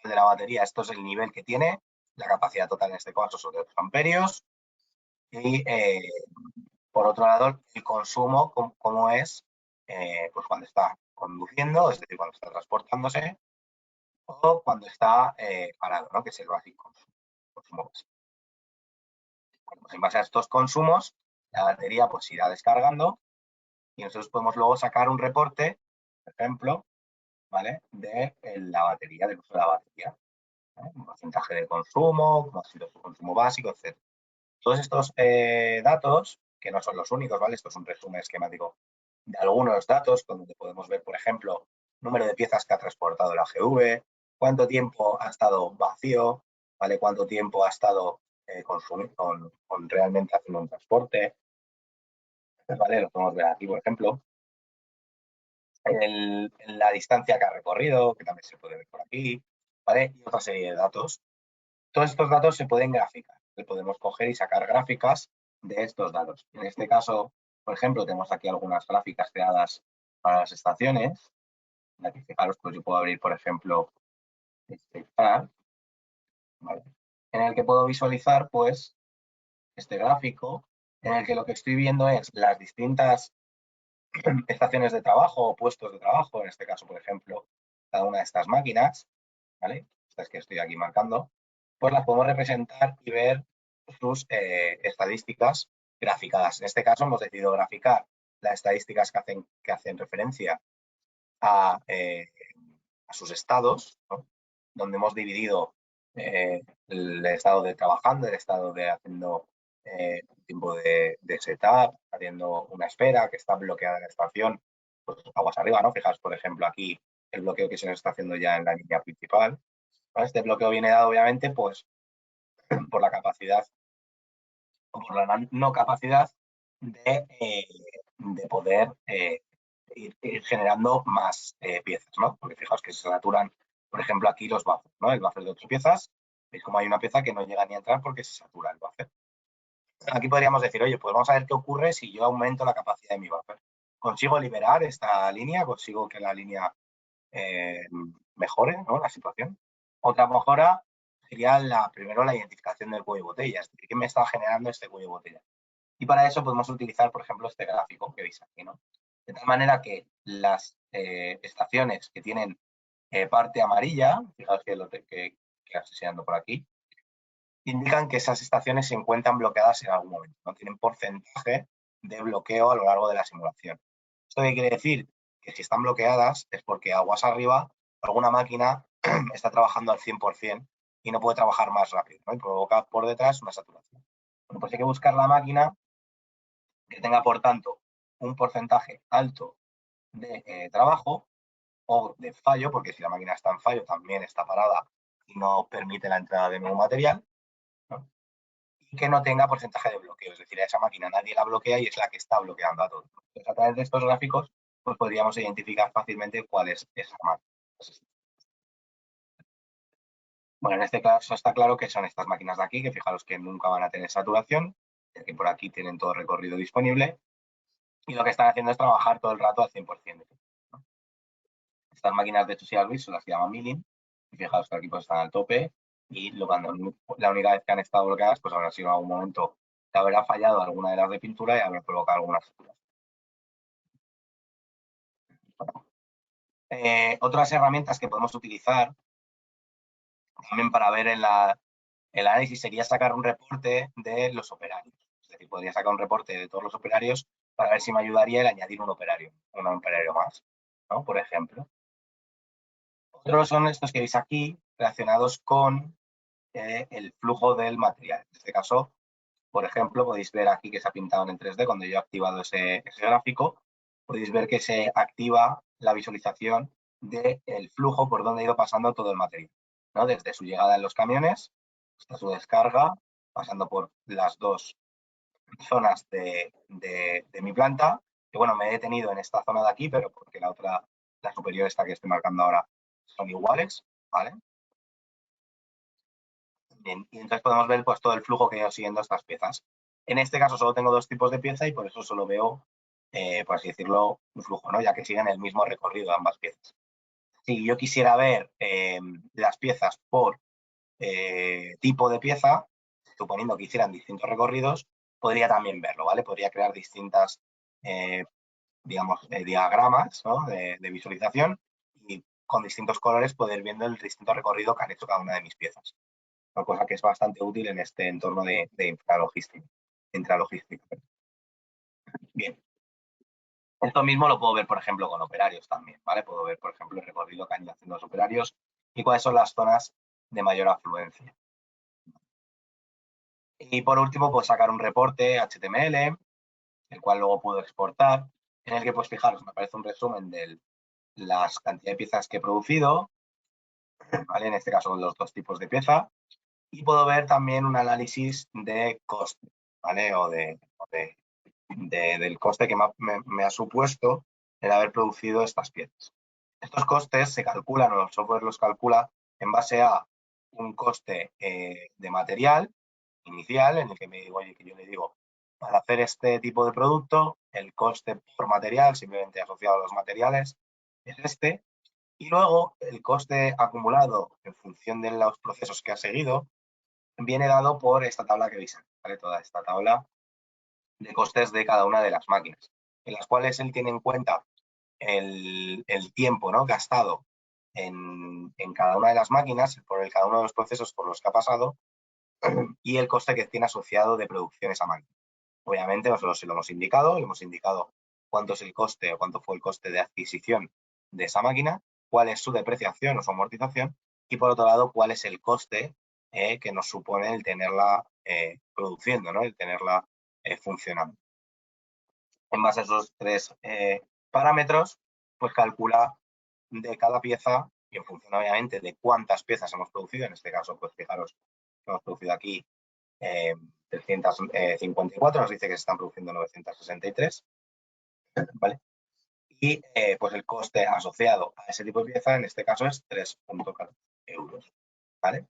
de la batería, esto es el nivel que tiene, la capacidad total en este caso son de 8 amperios, y por otro lado, el consumo, cómo es pues cuando está conduciendo, es decir, cuando está transportándose, o cuando está parado, ¿no? Que es el básico consumo básico. Bueno, pues en base a estos consumos, la batería pues irá descargando y nosotros podemos luego sacar un reporte, por ejemplo, ¿vale? De la batería, del uso de la batería. Un porcentaje de consumo, cómo ha sido su consumo básico, etc. Todos estos datos, que no son los únicos, ¿vale? Esto es un resumen esquemático de algunos datos, donde podemos ver, por ejemplo, número de piezas que ha transportado el AGV, cuánto tiempo ha estado vacío, ¿vale? Cuánto tiempo ha estado con realmente haciendo un transporte, ¿vale? Lo podemos ver aquí, por ejemplo. La distancia que ha recorrido, que también se puede ver por aquí, ¿vale? Y otra serie de datos. Todos estos datos se pueden graficar. Podemos coger y sacar gráficas de estos datos. En este caso, por ejemplo, tenemos aquí algunas gráficas creadas para las estaciones. Aquí, fijaros, pues yo puedo abrir, por ejemplo, este chart, ¿vale? En el que puedo visualizar, pues, este gráfico, en el que lo que estoy viendo es las distintas estaciones de trabajo o puestos de trabajo, en este caso, por ejemplo, cada una de estas máquinas, ¿vale? Estas que estoy aquí marcando, pues las podemos representar y ver sus estadísticas graficadas. En este caso hemos decidido graficar las estadísticas que hacen referencia a sus estados, ¿no? Donde hemos dividido el estado de trabajando, el estado de haciendo un tiempo de setup, haciendo una espera, que está bloqueada la estación, pues aguas arriba, ¿no? Fijaos, por ejemplo, aquí el bloqueo que se nos está haciendo ya en la línea principal. ¿No? Este bloqueo viene dado, obviamente, pues por la capacidad o por la no capacidad de poder ir generando más piezas, ¿no? Porque fijaos que se saturan, por ejemplo, aquí los buffers, ¿no? El buffer de 8 piezas, veis como hay una pieza que no llega ni a entrar porque se satura el buffer. Aquí podríamos decir, oye, pues vamos a ver qué ocurre si yo aumento la capacidad de mi buffer. ¿Consigo liberar esta línea? ¿Consigo que la línea mejore, ¿no? La situación? Otra mejora sería primero la identificación del cuello de botella, es decir, ¿qué me está generando este cuello de botella? Y para eso podemos utilizar, por ejemplo, este gráfico que veis aquí, ¿no? De tal manera que las estaciones que tienen parte amarilla, fijaos que lo que estoy enseñando por aquí, indican que esas estaciones se encuentran bloqueadas en algún momento, no tienen porcentaje de bloqueo a lo largo de la simulación. ¿Esto qué quiere decir? Que si están bloqueadas es porque aguas arriba alguna máquina está trabajando al 100% y no puede trabajar más rápido, ¿no? Y provoca por detrás una saturación. Bueno, pues hay que buscar la máquina que tenga, por tanto, un porcentaje alto de trabajo o de fallo, porque si la máquina está en fallo también está parada y no permite la entrada de nuevo material, ¿no? Y que no tenga porcentaje de bloqueo, es decir, a esa máquina nadie la bloquea y es la que está bloqueando a todos. Entonces, a través de estos gráficos, pues podríamos identificar fácilmente cuál es esa máquina. Bueno, en este caso está claro que son estas máquinas de aquí, que fijaros que nunca van a tener saturación, ya que por aquí tienen todo el recorrido disponible, y lo que están haciendo es trabajar todo el rato al 100%. ¿no? Estas máquinas, de hecho, si las veis, se las llama milling, y fijaos que aquí pues están al tope, y cuando la única vez que han estado bloqueadas, pues habrá sido en algún momento que habrá fallado alguna de las de pintura y habrá provocado alguna saturación. Otras herramientas que podemos utilizar también para ver el análisis sería sacar un reporte de los operarios. Es decir, podría sacar un reporte de todos los operarios para ver si me ayudaría el añadir un operario más, ¿no? Por ejemplo. Otros son estos que veis aquí relacionados con el flujo del material. En este caso, por ejemplo, podéis ver aquí que se ha pintado en 3D cuando yo he activado ese gráfico. Podéis ver que se activa la visualización del flujo por donde ha ido pasando todo el material, ¿no? Desde su llegada en los camiones hasta su descarga, pasando por las dos zonas de mi planta. Que bueno, me he detenido en esta zona de aquí, pero porque la otra, la superior, esta que estoy marcando ahora, son iguales, ¿vale? Bien, y entonces podemos ver pues todo el flujo que he ido siguiendo estas piezas. En este caso solo tengo dos tipos de pieza y por eso solo veo, por así decirlo, un flujo, ¿no? Ya que siguen el mismo recorrido ambas piezas. Si yo quisiera ver las piezas por tipo de pieza, suponiendo que hicieran distintos recorridos, podría también verlo, ¿vale? Podría crear distintas, digamos, diagramas, ¿no? de visualización y con distintos colores poder viendo el distinto recorrido que han hecho cada una de mis piezas. Una cosa que es bastante útil en este entorno de intralogística. Bien. Esto mismo lo puedo ver, por ejemplo, con operarios también, ¿vale? Puedo ver, por ejemplo, el recorrido que han ido haciendo los operarios y cuáles son las zonas de mayor afluencia. Y por último, puedo sacar un reporte HTML, el cual luego puedo exportar, en el que, pues fijaros, me aparece un resumen de las cantidades de piezas que he producido, ¿vale? En este caso, los dos tipos de pieza. Y puedo ver también un análisis de coste, ¿vale? O del coste que me ha supuesto el haber producido estas piezas. Estos costes se calculan, o el software los calcula en base a un coste de material inicial, en el que me digo, oye, que yo le digo, para hacer este tipo de producto, el coste por material, simplemente asociado a los materiales, es este. Y luego el coste acumulado en función de los procesos que ha seguido, viene dado por esta tabla que veis aquí, ¿vale? Toda esta tabla de costes de cada una de las máquinas. en las cuales él tiene en cuenta el tiempo, ¿no?, gastado en cada una de las máquinas, por cada uno de los procesos por los que ha pasado y el coste que tiene asociado de producción esa máquina. Obviamente nosotros se lo hemos indicado cuánto es el coste o cuánto fue el coste de adquisición de esa máquina, cuál es su depreciación o su amortización y, por otro lado, cuál es el coste que nos supone el tenerla produciendo, ¿no?, el tenerla funcionando. En base a esos tres parámetros, pues calcula de cada pieza y en función, obviamente, de cuántas piezas hemos producido. En este caso, pues fijaros, hemos producido aquí 354, nos dice que se están produciendo 963, ¿vale? Y pues el coste asociado a ese tipo de pieza, en este caso, es 3,14 euros, ¿vale?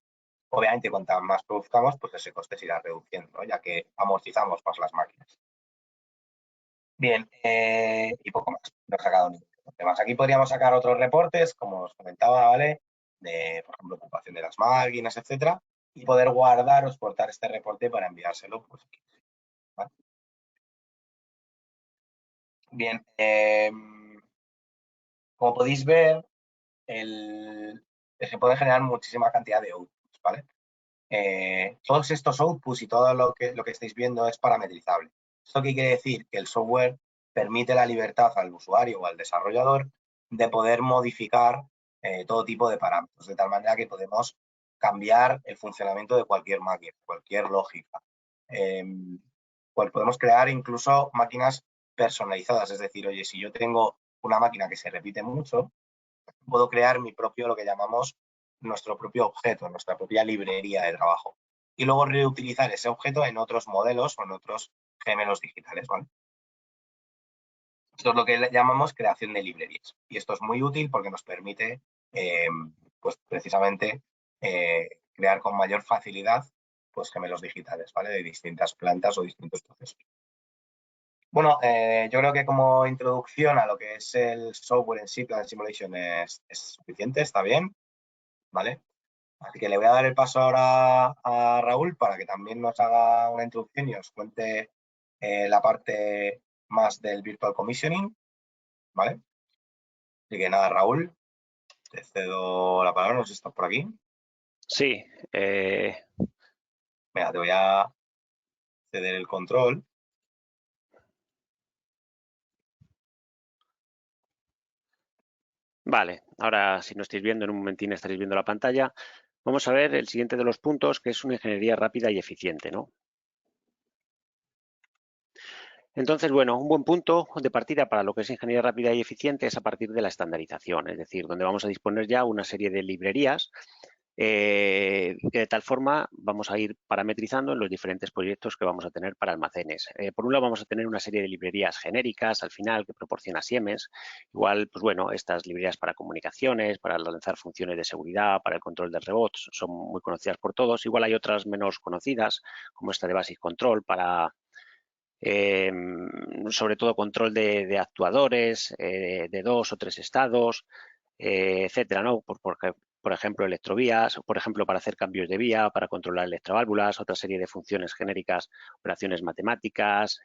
Obviamente, cuanto más produzcamos, pues ese coste se irá reduciendo, ¿no?, ya que amortizamos más las máquinas. Bien, y poco más, no he sacado ningún reporte más. Aquí podríamos sacar otros reportes, como os comentaba, ¿vale?, de, por ejemplo, ocupación de las máquinas, etcétera, y poder guardar o exportar este reporte para enviárselo, pues, ¿vale? Bien, como podéis ver, se puede generar muchísima cantidad de outputs, ¿vale? Todos estos outputs y todo lo que estáis viendo es parametrizable. ¿Esto qué quiere decir? Que el software permite la libertad al usuario o al desarrollador de poder modificar todo tipo de parámetros, de tal manera que podemos cambiar el funcionamiento de cualquier máquina, cualquier lógica. Pues podemos crear incluso máquinas personalizadas, es decir, oye, si yo tengo una máquina que se repite mucho, puedo crear mi propio, lo que llamamos nuestro propio objeto, nuestra propia librería de trabajo. Y luego reutilizar ese objeto en otros modelos o en otros gemelos digitales, ¿vale? Esto es lo que llamamos creación de librerías. Y esto es muy útil porque nos permite, pues precisamente, crear con mayor facilidad, pues, gemelos digitales, ¿vale?, de distintas plantas o distintos procesos. Bueno, yo creo que como introducción a lo que es el software en sí, Plant Simulation, es suficiente, está bien, ¿vale? Así que le voy a dar el paso ahora a Raúl para que también nos haga una introducción y os cuente la parte más del Virtual Commissioning, ¿vale? Así que nada, Raúl, te cedo la palabra, no sé si estás por aquí. Sí. Venga, te voy a ceder el control. Vale, ahora si no estáis viendo, en un momentín estaréis viendo la pantalla. Vamos a ver el siguiente de los puntos, que es una ingeniería rápida y eficiente, ¿no? Entonces, bueno, un buen punto de partida para lo que es ingeniería rápida y eficiente es a partir de la estandarización, es decir, donde vamos a disponer ya una serie de librerías que de tal forma vamos a ir parametrizando en los diferentes proyectos que vamos a tener para almacenes. Por un lado vamos a tener una serie de librerías genéricas al final que proporciona Siemens. Igual, pues bueno, estas librerías para comunicaciones, para lanzar funciones de seguridad, para el control de rebots, son muy conocidas por todos. Igual hay otras menos conocidas, como esta de Basic Control para sobre todo control de actuadores, de 2 o 3 estados, etcétera, ¿no? Por ejemplo, electrovías, por ejemplo, para hacer cambios de vía, para controlar electroválvulas, otra serie de funciones genéricas, operaciones matemáticas,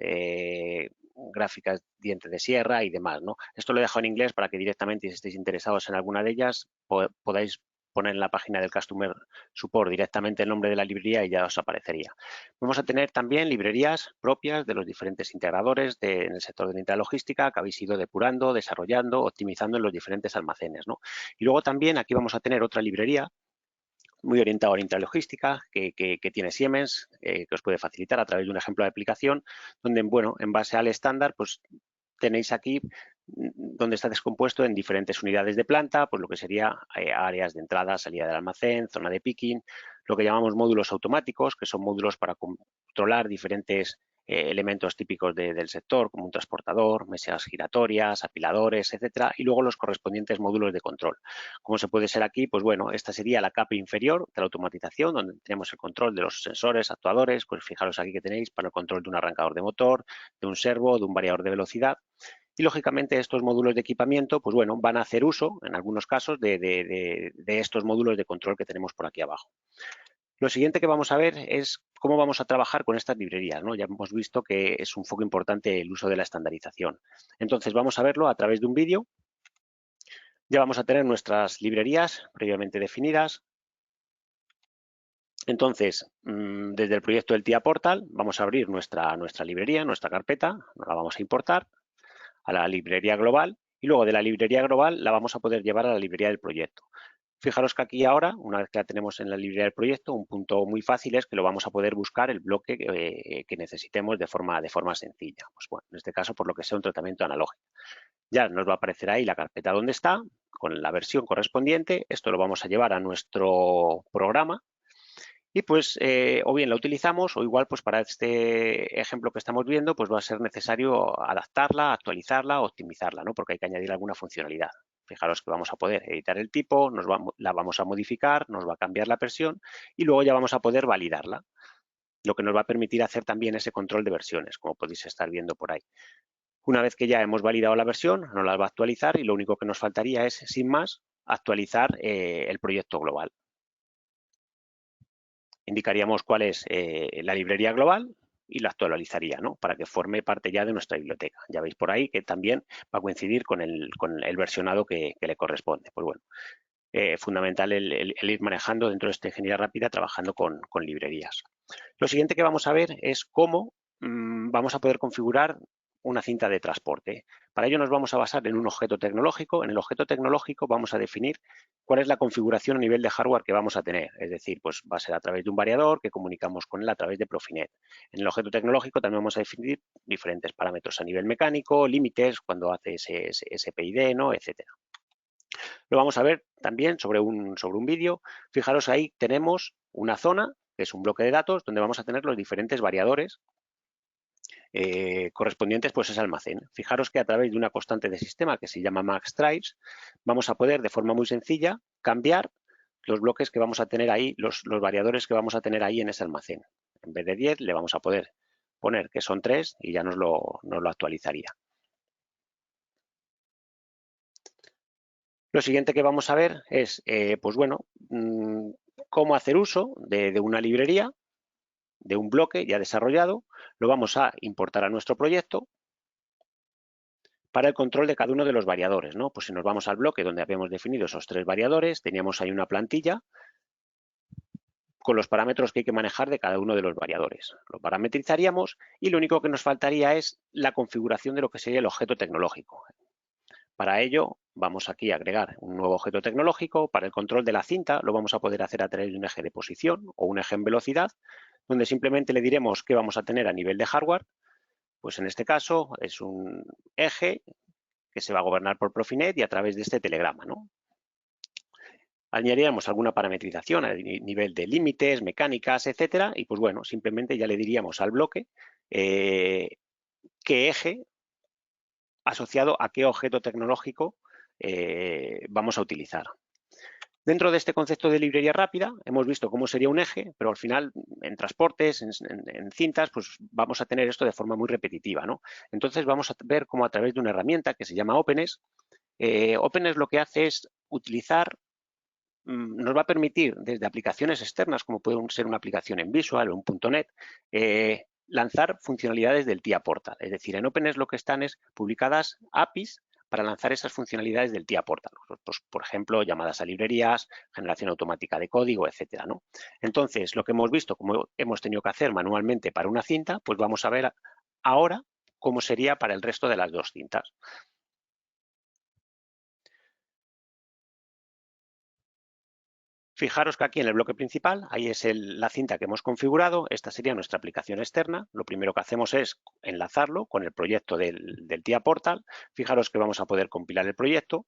gráficas, diente de sierra y demás, ¿no? Esto lo he dejado en inglés para que directamente, si estáis interesados en alguna de ellas, podáis poner en la página del Customer Support directamente el nombre de la librería y ya os aparecería. Vamos a tener también librerías propias de los diferentes integradores en el sector de la intralogística que habéis ido depurando, desarrollando, optimizando en los diferentes almacenes, ¿no? Y luego también aquí vamos a tener otra librería muy orientada a la intralogística que tiene Siemens, que os puede facilitar a través de un ejemplo de aplicación, donde, bueno, en base al estándar, pues tenéis aquí donde está descompuesto en diferentes unidades de planta, pues lo que sería áreas de entrada, salida del almacén, zona de picking, lo que llamamos módulos automáticos, que son módulos para controlar diferentes elementos típicos del sector, como un transportador, mesas giratorias, apiladores, etcétera, y luego los correspondientes módulos de control. Como se puede ser aquí, pues bueno, esta sería la capa inferior de la automatización, donde tenemos el control de los sensores, actuadores, pues fijaros aquí que tenéis para el control de un arrancador de motor, de un servo, de un variador de velocidad. Y, lógicamente, estos módulos de equipamiento, pues bueno, van a hacer uso, en algunos casos, de estos módulos de control que tenemos por aquí abajo. Lo siguiente que vamos a ver es cómo vamos a trabajar con estas librerías, ¿no? Ya hemos visto que es un foco importante el uso de la estandarización. Entonces, vamos a verlo a través de un vídeo. Ya vamos a tener nuestras librerías previamente definidas. Entonces, desde el proyecto del TIA Portal, vamos a abrir nuestra librería, nuestra carpeta, la vamos a importar a la librería global y luego de la librería global la vamos a poder llevar a la librería del proyecto. Fijaros que aquí ahora, una vez que la tenemos en la librería del proyecto, un punto muy fácil es que lo vamos a poder buscar el bloque que necesitemos de forma sencilla. Pues bueno, en este caso, por lo que sea un tratamiento analógico. Ya nos va a aparecer ahí la carpeta donde está, con la versión correspondiente. Esto lo vamos a llevar a nuestro programa y pues o bien la utilizamos o igual pues para este ejemplo que estamos viendo pues va a ser necesario adaptarla, actualizarla, optimizarla, ¿no? Porque hay que añadir alguna funcionalidad. Fijaros que vamos a poder editar el tipo, la vamos a modificar, nos va a cambiar la versión y luego ya vamos a poder validarla, lo que nos va a permitir hacer también ese control de versiones, como podéis estar viendo por ahí. Una vez que ya hemos validado la versión, nos la va a actualizar y lo único que nos faltaría es, sin más, actualizar el proyecto global. Indicaríamos cuál es la librería global y la actualizaría, ¿no? Para que forme parte ya de nuestra biblioteca. Ya veis por ahí que también va a coincidir con el versionado que le corresponde. Pues bueno, fundamental el ir manejando dentro de esta ingeniería rápida trabajando con librerías. Lo siguiente que vamos a ver es cómo vamos a poder configurar una cinta de transporte. Para ello nos vamos a basar en un objeto tecnológico. En el objeto tecnológico vamos a definir cuál es la configuración a nivel de hardware que vamos a tener. Es decir, pues va a ser a través de un variador que comunicamos con él a través de Profinet. En el objeto tecnológico también vamos a definir diferentes parámetros a nivel mecánico, límites, cuando hace ese PID, ¿no? Etcétera. Lo vamos a ver también sobre un vídeo. Fijaros, ahí tenemos una zona, que es un bloque de datos, donde vamos a tener los diferentes variadores correspondientes pues a ese almacén. Fijaros que a través de una constante de sistema que se llama maxTrice vamos a poder de forma muy sencilla cambiar los bloques que vamos a tener ahí, los variadores que vamos a tener ahí en ese almacén. En vez de 10 le vamos a poder poner que son 3 y ya nos lo actualizaría. Lo siguiente que vamos a ver es, pues bueno, cómo hacer uso de una librería, de un bloque ya desarrollado. Lo vamos a importar a nuestro proyecto para el control de cada uno de los variadores, ¿no? Pues si nos vamos al bloque donde habíamos definido esos 3 variadores, teníamos ahí una plantilla con los parámetros que hay que manejar de cada uno de los variadores. Lo parametrizaríamos y lo único que nos faltaría es la configuración de lo que sería el objeto tecnológico. Para ello, vamos aquí a agregar un nuevo objeto tecnológico. Para el control de la cinta lo vamos a poder hacer a través de un eje de posición o un eje en velocidad, donde simplemente le diremos qué vamos a tener a nivel de hardware. Pues en este caso es un eje que se va a gobernar por Profinet y a través de este telegrama, ¿no? Añadiríamos alguna parametrización a nivel de límites, mecánicas, etcétera, y pues bueno, simplemente ya le diríamos al bloque qué eje asociado a qué objeto tecnológico vamos a utilizar. Dentro de este concepto de librería rápida hemos visto cómo sería un eje, pero al final en transportes, en cintas, pues vamos a tener esto de forma muy repetitiva, ¿no? Entonces vamos a ver cómo a través de una herramienta que se llama OpenES, OpenES lo que hace es utilizar, nos va a permitir desde aplicaciones externas como puede ser una aplicación en Visual o un .NET, lanzar funcionalidades del TIA Portal. Es decir, en OpenES lo que están es publicadas APIs para lanzar esas funcionalidades del TIA Portal. Pues, por ejemplo, llamadas a librerías, generación automática de código, etcétera, ¿no? Entonces, lo que hemos visto, como hemos tenido que hacer manualmente para una cinta, pues vamos a ver ahora cómo sería para el resto de las dos cintas. Fijaros que aquí en el bloque principal, ahí es la cinta que hemos configurado. Esta sería nuestra aplicación externa. Lo primero que hacemos es enlazarlo con el proyecto del TIA Portal. Fijaros que vamos a poder compilar el proyecto.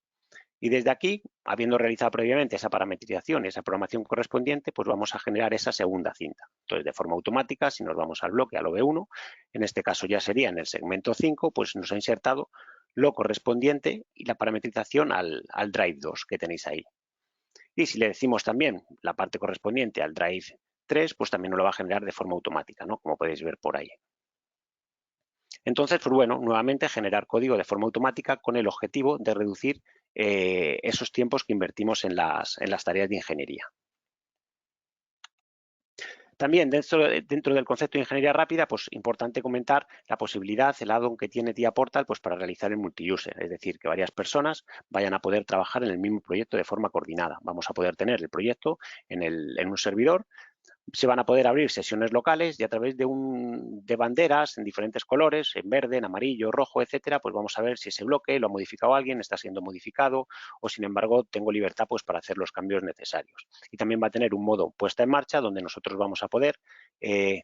Y desde aquí, habiendo realizado previamente esa parametrización, esa programación correspondiente, pues vamos a generar esa segunda cinta. Entonces, de forma automática, si nos vamos al bloque, al OV1, en este caso ya sería en el segmento 5, pues nos ha insertado lo correspondiente y la parametrización al drive 2 que tenéis ahí. Y si le decimos también la parte correspondiente al drive 3, pues también nos lo va a generar de forma automática, ¿no? Como podéis ver por ahí. Entonces, pues bueno, nuevamente generar código de forma automática con el objetivo de reducir esos tiempos que invertimos en las tareas de ingeniería. También dentro del concepto de ingeniería rápida, pues importante comentar la posibilidad, el add-on que tiene TIA Portal, pues para realizar el multi-user, es decir, que varias personas vayan a poder trabajar en el mismo proyecto de forma coordinada. Vamos a poder tener el proyecto en un servidor. Se van a poder abrir sesiones locales y a través de banderas en diferentes colores, en verde, en amarillo, rojo, etcétera, pues vamos a ver si ese bloque lo ha modificado alguien, está siendo modificado o, sin embargo, tengo libertad pues para hacer los cambios necesarios. Y también va a tener un modo puesta en marcha donde nosotros vamos a poder,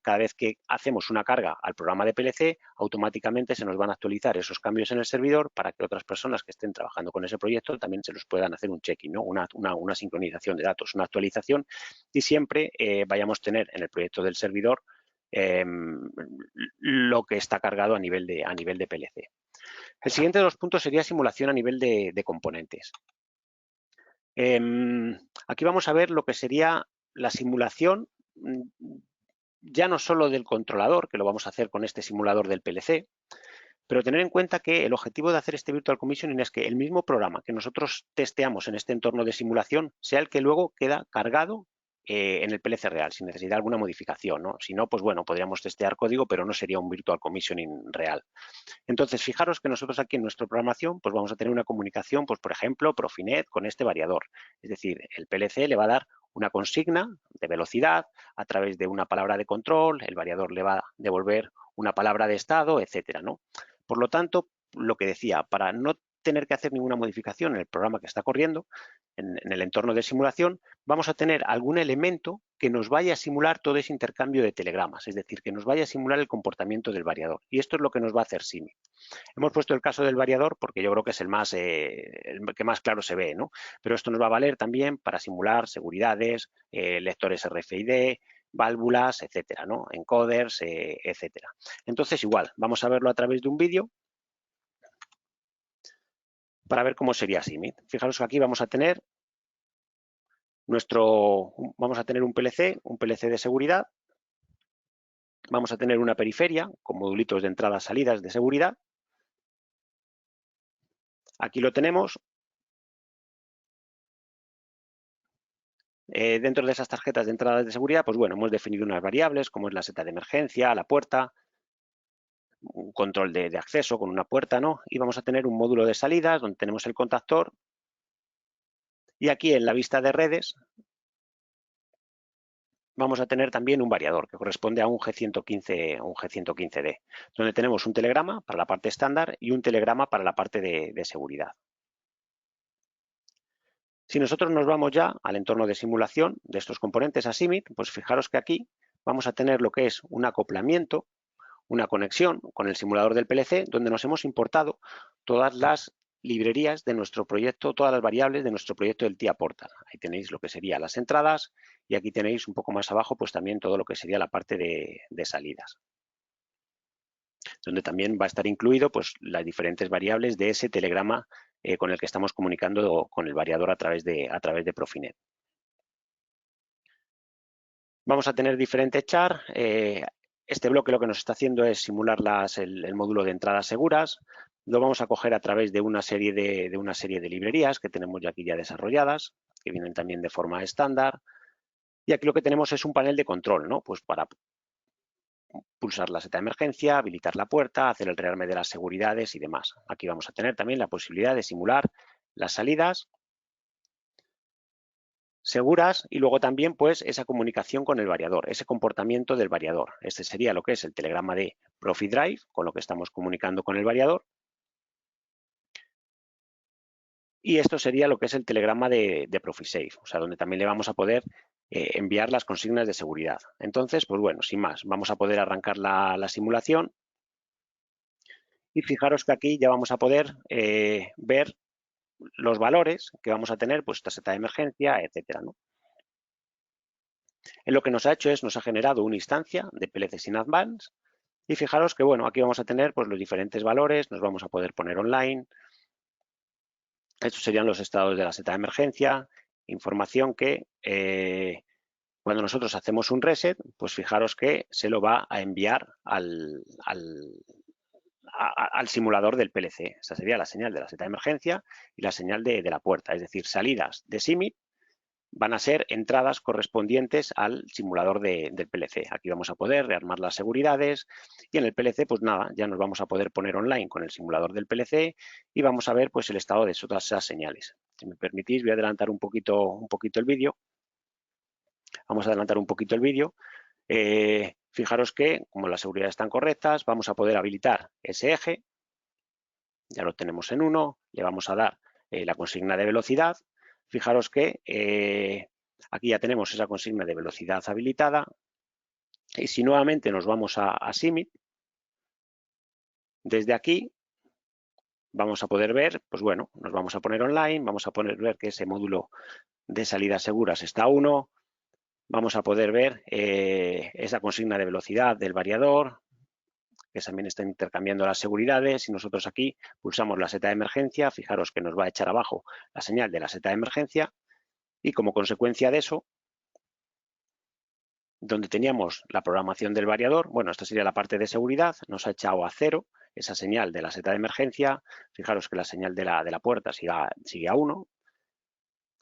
cada vez que hacemos una carga al programa de PLC, automáticamente se nos van a actualizar esos cambios en el servidor para que otras personas que estén trabajando con ese proyecto también se los puedan hacer un check-in, ¿no? Una sincronización de datos, una actualización, y siempre vayamos a tener en el proyecto del servidor lo que está cargado a nivel de PLC. El siguiente de los puntos sería simulación a nivel de componentes. Aquí vamos a ver lo que sería la simulación, ya no solo del controlador, que lo vamos a hacer con este simulador del PLC, pero tener en cuenta que el objetivo de hacer este Virtual Commissioning es que el mismo programa que nosotros testeamos en este entorno de simulación sea el que luego queda cargado en el PLC real, sin necesidad de alguna modificación, ¿no? Si no, pues bueno, podríamos testear código, pero no sería un Virtual Commissioning real. Entonces, fijaros que nosotros aquí en nuestra programación, pues vamos a tener una comunicación, pues por ejemplo, Profinet con este variador. Es decir, el PLC le va a dar una consigna de velocidad a través de una palabra de control, el variador le va a devolver una palabra de estado, etcétera, ¿no? Por lo tanto, lo que decía, para no tener que hacer ninguna modificación en el programa que está corriendo, en el entorno de simulación, vamos a tener algún elemento que nos vaya a simular todo ese intercambio de telegramas, es decir, que nos vaya a simular el comportamiento del variador. Y esto es lo que nos va a hacer SIMI. Hemos puesto el caso del variador porque yo creo que es el que más claro se ve, ¿no? Pero esto nos va a valer también para simular seguridades, lectores RFID, válvulas, etcétera, ¿no? Encoders, etcétera. Entonces, igual, vamos a verlo a través de un vídeo para ver cómo sería SIMI. Fijaros que aquí vamos a tener un PLC de seguridad. Vamos a tener una periferia con modulitos de entradas, salidas de seguridad. Aquí lo tenemos. Dentro de esas tarjetas de entradas de seguridad, pues bueno, hemos definido unas variables como es la seta de emergencia, la puerta, un control de acceso con una puerta, ¿no? Y vamos a tener un módulo de salidas donde tenemos el contactor. Y aquí en la vista de redes vamos a tener también un variador que corresponde a un G115D, donde tenemos un telegrama para la parte estándar y un telegrama para la parte de seguridad. Si nosotros nos vamos ya al entorno de simulación de estos componentes a SIMIT, pues fijaros que aquí vamos a tener lo que es un acoplamiento, una conexión con el simulador del PLC, donde nos hemos importado todas las librerías de nuestro proyecto, todas las variables de nuestro proyecto del TIA Portal. Ahí tenéis lo que serían las entradas y aquí tenéis un poco más abajo pues también todo lo que sería la parte de salidas, donde también va a estar incluido pues las diferentes variables de ese telegrama con el que estamos comunicando con el variador a través de Profinet. Vamos a tener diferentes char. Este bloque lo que nos está haciendo es simular el módulo de entradas seguras. Lo vamos a coger a través de una serie de librerías que tenemos ya aquí ya desarrolladas, que vienen también de forma estándar. Y aquí lo que tenemos es un panel de control, ¿no? Pues para pulsar la seta de emergencia, habilitar la puerta, hacer el rearme de las seguridades y demás. Aquí vamos a tener también la posibilidad de simular las salidas seguras y luego también pues esa comunicación con el variador, ese comportamiento del variador. Este sería lo que es el telegrama de ProfiDrive, con lo que estamos comunicando con el variador. Y esto sería lo que es el telegrama de ProfiSafe, o sea, donde también le vamos a poder enviar las consignas de seguridad. Entonces, pues bueno, sin más, vamos a poder arrancar la simulación. Y fijaros que aquí ya vamos a poder ver los valores que vamos a tener, pues esta seta de emergencia, etcétera, ¿no? Lo que nos ha hecho es, nos ha generado una instancia de PLC Sin Advance y fijaros que, bueno, aquí vamos a tener pues los diferentes valores, nos vamos a poder poner online. Estos serían los estados de la seta de emergencia, información que cuando nosotros hacemos un reset, pues fijaros que se lo va a enviar al simulador del PLC. Esa sería la señal de la seta de emergencia y la señal de la puerta, es decir, salidas de SIMIT van a ser entradas correspondientes al simulador del PLC. Aquí vamos a poder rearmar las seguridades y en el PLC, pues nada, ya nos vamos a poder poner online con el simulador del PLC y vamos a ver pues el estado de todas esas señales. Si me permitís, voy a adelantar un poquito el vídeo. Vamos a adelantar un poquito el vídeo. Fijaros que, como las seguridades están correctas, vamos a poder habilitar ese eje. Ya lo tenemos en 1, le vamos a dar la consigna de velocidad. Fijaros que aquí ya tenemos esa consigna de velocidad habilitada. Y si nuevamente nos vamos a SIMIT, desde aquí vamos a poder ver, pues bueno, nos vamos a poner online, vamos a poder ver que ese módulo de salidas seguras está a 1. Vamos a poder ver esa consigna de velocidad del variador, que también está intercambiando las seguridades. Y nosotros aquí pulsamos la seta de emergencia, fijaros que nos va a echar abajo la señal de la seta de emergencia y como consecuencia de eso, donde teníamos la programación del variador, bueno, esta sería la parte de seguridad, nos ha echado a 0 esa señal de la seta de emergencia. Fijaros que la señal de la puerta sigue a 1.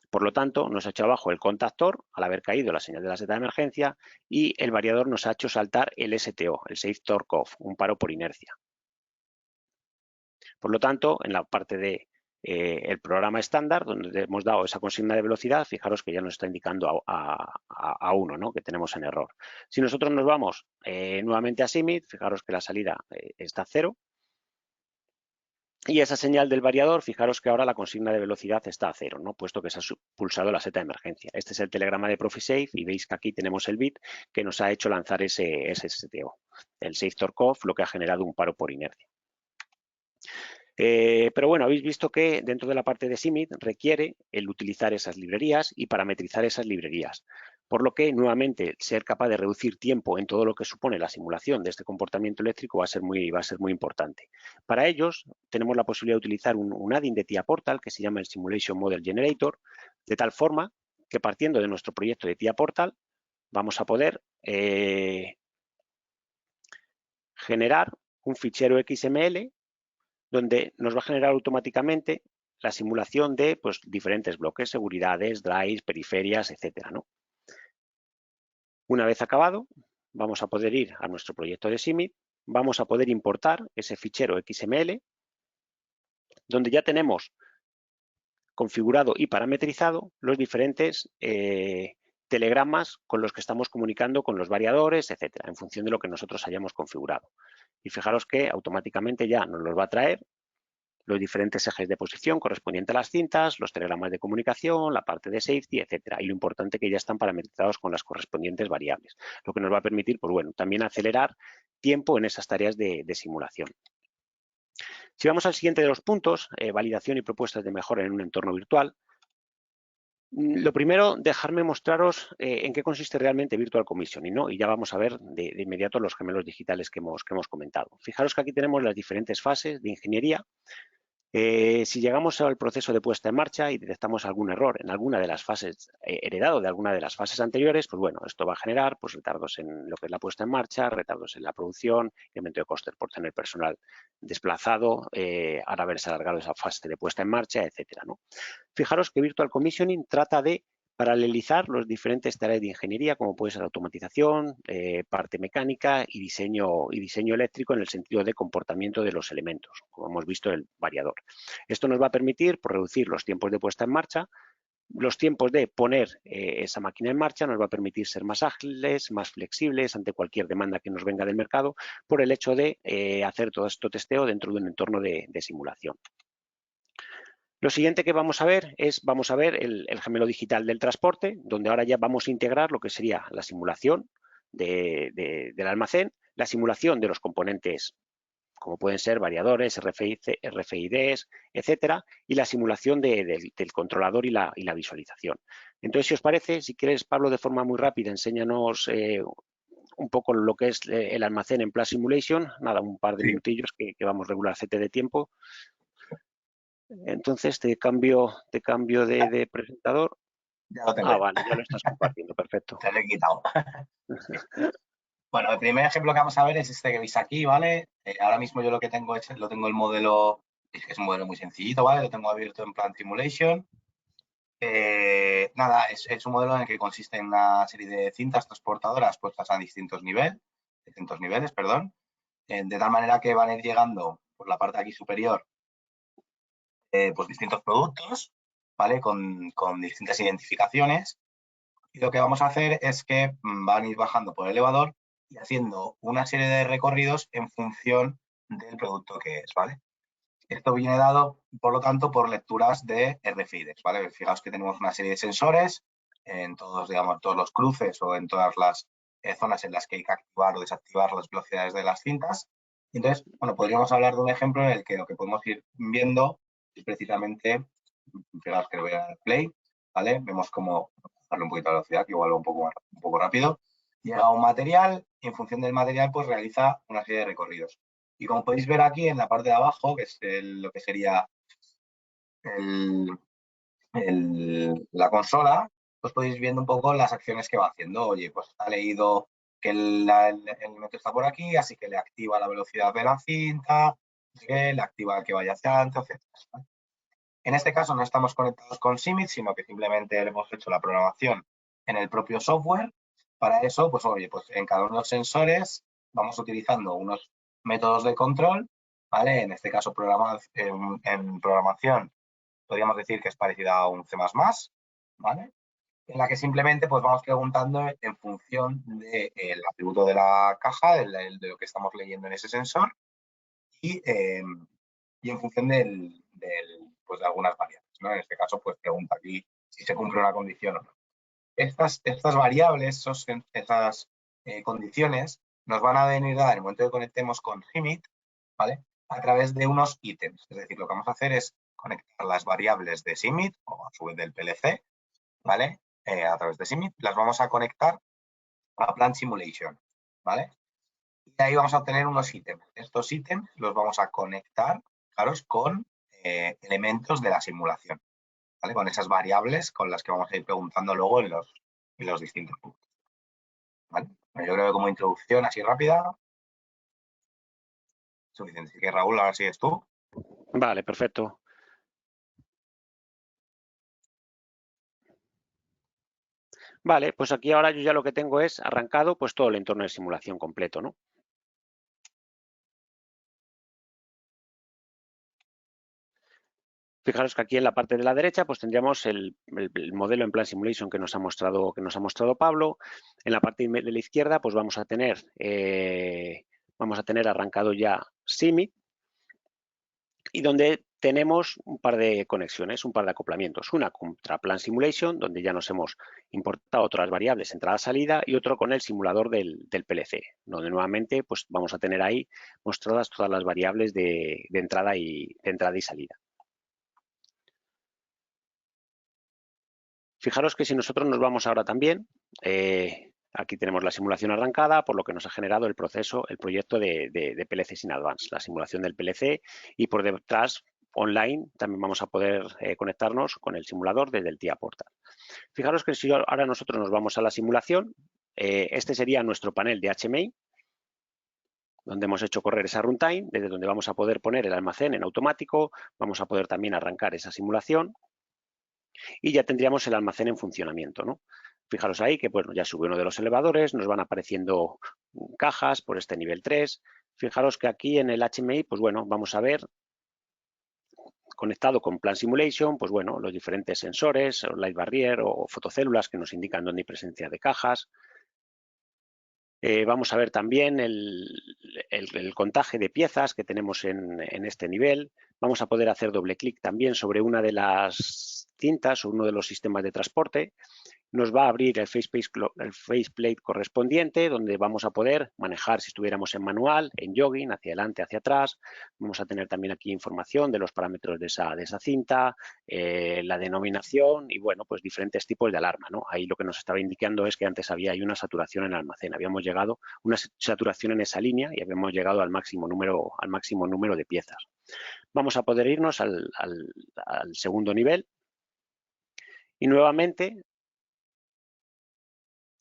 Por lo tanto, nos ha hecho abajo el contactor al haber caído la señal de la seta de emergencia y el variador nos ha hecho saltar el STO, el Safe Torque Off, un paro por inercia. Por lo tanto, en la parte de el programa estándar, donde hemos dado esa consigna de velocidad, fijaros que ya nos está indicando a 1, ¿no?, que tenemos en error. Si nosotros nos vamos nuevamente a SIMIT, fijaros que la salida está a 0. Y esa señal del variador, fijaros que ahora la consigna de velocidad está a 0, ¿no?, puesto que se ha pulsado la seta de emergencia. Este es el telegrama de ProfiSafe y veis que aquí tenemos el bit que nos ha hecho lanzar ese STO. El Safe Torque Off, lo que ha generado un paro por inercia. Pero bueno, habéis visto que dentro de la parte de SIMIT requiere el utilizar esas librerías y parametrizar esas librerías. Por lo que, nuevamente, ser capaz de reducir tiempo en todo lo que supone la simulación de este comportamiento eléctrico va a ser muy importante. Para ellos, tenemos la posibilidad de utilizar un add-in de TIA Portal que se llama el Simulation Model Generator, de tal forma que partiendo de nuestro proyecto de TIA Portal vamos a poder generar un fichero XML donde nos va a generar automáticamente la simulación de pues, diferentes bloques, seguridades, drives, periferias, etcétera, ¿no? Una vez acabado, vamos a poder ir a nuestro proyecto de SIMIT, vamos a poder importar ese fichero XML, donde ya tenemos configurado y parametrizado los diferentes telegramas con los que estamos comunicando con los variadores, etcétera, en función de lo que nosotros hayamos configurado. Y fijaros que automáticamente ya nos los va a traer los diferentes ejes de posición correspondientes a las cintas, los telegramas de comunicación, la parte de safety, etcétera. Y lo importante que ya están parametrizados con las correspondientes variables, lo que nos va a permitir, pues bueno, también acelerar tiempo en esas tareas de simulación. Si vamos al siguiente de los puntos, validación y propuestas de mejora en un entorno virtual, lo primero, dejarme mostraros en qué consiste realmente Virtual Commissioning, ¿no? Y ya vamos a ver de inmediato los gemelos digitales que hemos comentado. Fijaros que aquí tenemos las diferentes fases de ingeniería. Si llegamos al proceso de puesta en marcha y detectamos algún error en alguna de las fases, heredado de alguna de las fases anteriores, pues bueno, esto va a generar pues, retardos en lo que es la puesta en marcha, retardos en la producción, incremento de costes por tener personal desplazado, al haberse alargado esa fase de puesta en marcha, etcétera, ¿no? Fijaros que Virtual Commissioning trata de paralelizar los diferentes tareas de ingeniería, como puede ser automatización, parte mecánica y diseño eléctrico en el sentido de comportamiento de los elementos, como hemos visto el variador. Esto nos va a permitir reducir los tiempos de puesta en marcha, los tiempos de poner esa máquina en marcha, nos va a permitir ser más ágiles, más flexibles ante cualquier demanda que nos venga del mercado por el hecho de hacer todo esto testeo dentro de un entorno de simulación. Lo siguiente que vamos a ver es, el gemelo digital del transporte, donde ahora ya vamos a integrar lo que sería la simulación del almacén, la simulación de los componentes, como pueden ser variadores, RFIDs, etcétera, y la simulación del controlador y la visualización. Entonces, si os parece, si quieres, Pablo, de forma muy rápida, enséñanos un poco lo que es el almacén en Plus Simulation, nada, un par de minutillos que vamos regular CT de tiempo. Entonces te cambio de presentador. Ya lo tengo. Ah, vale, ya lo estás compartiendo, perfecto. Te lo he quitado. Bueno, el primer ejemplo que vamos a ver es este que veis aquí, ¿vale? Ahora mismo yo lo que tengo el modelo, es un modelo muy sencillito, ¿vale? Lo tengo abierto en Plan Simulation. Nada, es un modelo en el que consiste en una serie de cintas transportadoras puestas a distintos niveles, de tal manera que van a ir llegando por la parte aquí superior pues distintos productos, ¿vale? Con distintas identificaciones. Y lo que vamos a hacer es que van a ir bajando por el elevador y haciendo una serie de recorridos en función del producto que es, ¿vale? Esto viene dado, por lo tanto, por lecturas de RFIDs, ¿vale? Fijaos que tenemos una serie de sensores en todos, digamos, todos los cruces o en todas las zonas en las que hay que activar o desactivar las velocidades de las cintas. Entonces, bueno, podríamos hablar de un ejemplo en el que lo que podemos ir viendo es precisamente, fijaos que le voy a dar play, ¿vale? Vemos cómo, darle un poquito de velocidad, que igual va un poco rápido. Llega un material y en función del material, pues realiza una serie de recorridos. Y como podéis ver aquí en la parte de abajo, que es lo que sería la consola, pues podéis ir viendo un poco las acciones que va haciendo. Oye, pues ha leído que el elemento está por aquí, así que le activa la velocidad de la cinta, le activa que vaya hacia adelante, etc. En este caso no estamos conectados con Simit, sino que simplemente le hemos hecho la programación en el propio software. Para eso, pues oye, pues en cada uno de los sensores vamos utilizando unos métodos de control, ¿vale? En este caso en programación podríamos decir que es parecida a un C++, ¿vale? En la que simplemente pues vamos preguntando en función del atributo de la caja, de lo que estamos leyendo en ese sensor y en función pues de algunas variables, ¿no? En este caso, pues pregunta aquí si se cumple una condición o no. Estas variables, esas condiciones, nos van a venir a dar en el momento que conectemos con Simit, ¿vale? A través de unos ítems. Es decir, lo que vamos a hacer es conectar las variables de Simit, o a su vez del PLC, ¿vale? A través de Simit, las vamos a conectar a Plant Simulation, ¿vale? Y ahí vamos a obtener unos ítems. Estos ítems los vamos a conectar, fijaros, con elementos de la simulación, ¿vale? Con esas variables con las que vamos a ir preguntando luego en los distintos puntos. ¿Vale? Yo creo que como introducción así rápida, suficiente. Así que Raúl, ahora sigues tú. Vale, perfecto. Vale, pues aquí ahora yo ya lo que tengo es arrancado pues todo el entorno de simulación completo, ¿no? Fijaros que aquí en la parte de la derecha pues tendríamos el modelo en Plan Simulation que nos ha mostrado Pablo. En la parte de la izquierda pues vamos a tener arrancado ya Simit y donde tenemos un par de conexiones, un par de acoplamientos. Una contra Plan Simulation, donde ya nos hemos importado otras variables entrada-salida, y otro con el simulador del PLC, donde nuevamente pues vamos a tener ahí mostradas todas las variables de entrada y salida. Fijaros que si nosotros nos vamos ahora también, aquí tenemos la simulación arrancada, por lo que nos ha generado el proyecto de PLC in Advance, la simulación del PLC, y por detrás, online, también vamos a poder conectarnos con el simulador desde el TIA Portal. Fijaros que si ahora nosotros nos vamos a la simulación, este sería nuestro panel de HMI, donde hemos hecho correr esa runtime, desde donde vamos a poder poner el almacén en automático, vamos a poder también arrancar esa simulación, y ya tendríamos el almacén en funcionamiento, ¿no? Fijaros ahí que bueno, ya sube uno de los elevadores, nos van apareciendo cajas por este nivel 3. Fijaros que aquí en el HMI, pues bueno, vamos a ver conectado con Plan Simulation, pues bueno, los diferentes sensores, o Light Barrier o fotocélulas que nos indican dónde hay presencia de cajas. Vamos a ver también el contaje de piezas que tenemos en este nivel. Vamos a poder hacer doble clic también sobre una de las cintas o uno de los sistemas de transporte. Nos va a abrir el faceplate correspondiente, donde vamos a poder manejar, si estuviéramos en manual, en jogging, hacia adelante, hacia atrás. Vamos a tener también aquí información de los parámetros de esa cinta, la denominación y, bueno, pues diferentes tipos de alarma, ¿no? Ahí lo que nos estaba indicando es que antes había una saturación en el almacén. Habíamos llegado a una saturación en esa línea y habíamos llegado al máximo número de piezas. Vamos a poder irnos al segundo nivel y nuevamente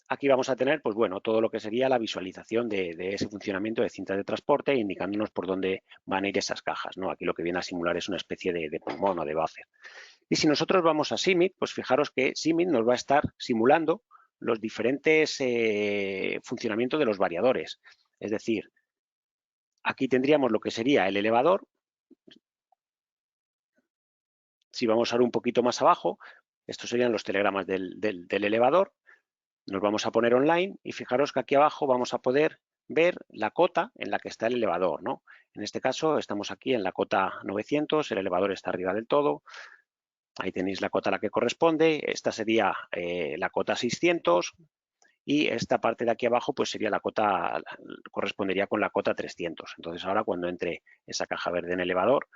aquí vamos a tener, pues bueno, todo lo que sería la visualización de ese funcionamiento de cintas de transporte, indicándonos por dónde van a ir esas cajas, ¿no? Aquí lo que viene a simular es una especie de pulmón o de buffer. Y si nosotros vamos a Simit, pues fijaros que Simit nos va a estar simulando los diferentes funcionamientos de los variadores. Es decir, aquí tendríamos lo que sería el elevador. Si vamos a ver un poquito más abajo, estos serían los telegramas del elevador. Nos vamos a poner online y fijaros que aquí abajo vamos a poder ver la cota en la que está el elevador, ¿no? En este caso estamos aquí en la cota 900, el elevador está arriba del todo. Ahí tenéis la cota a la que corresponde. Esta sería la cota 600 y esta parte de aquí abajo pues sería la cota, correspondería con la cota 300. Entonces ahora cuando entre esa caja verde en elevador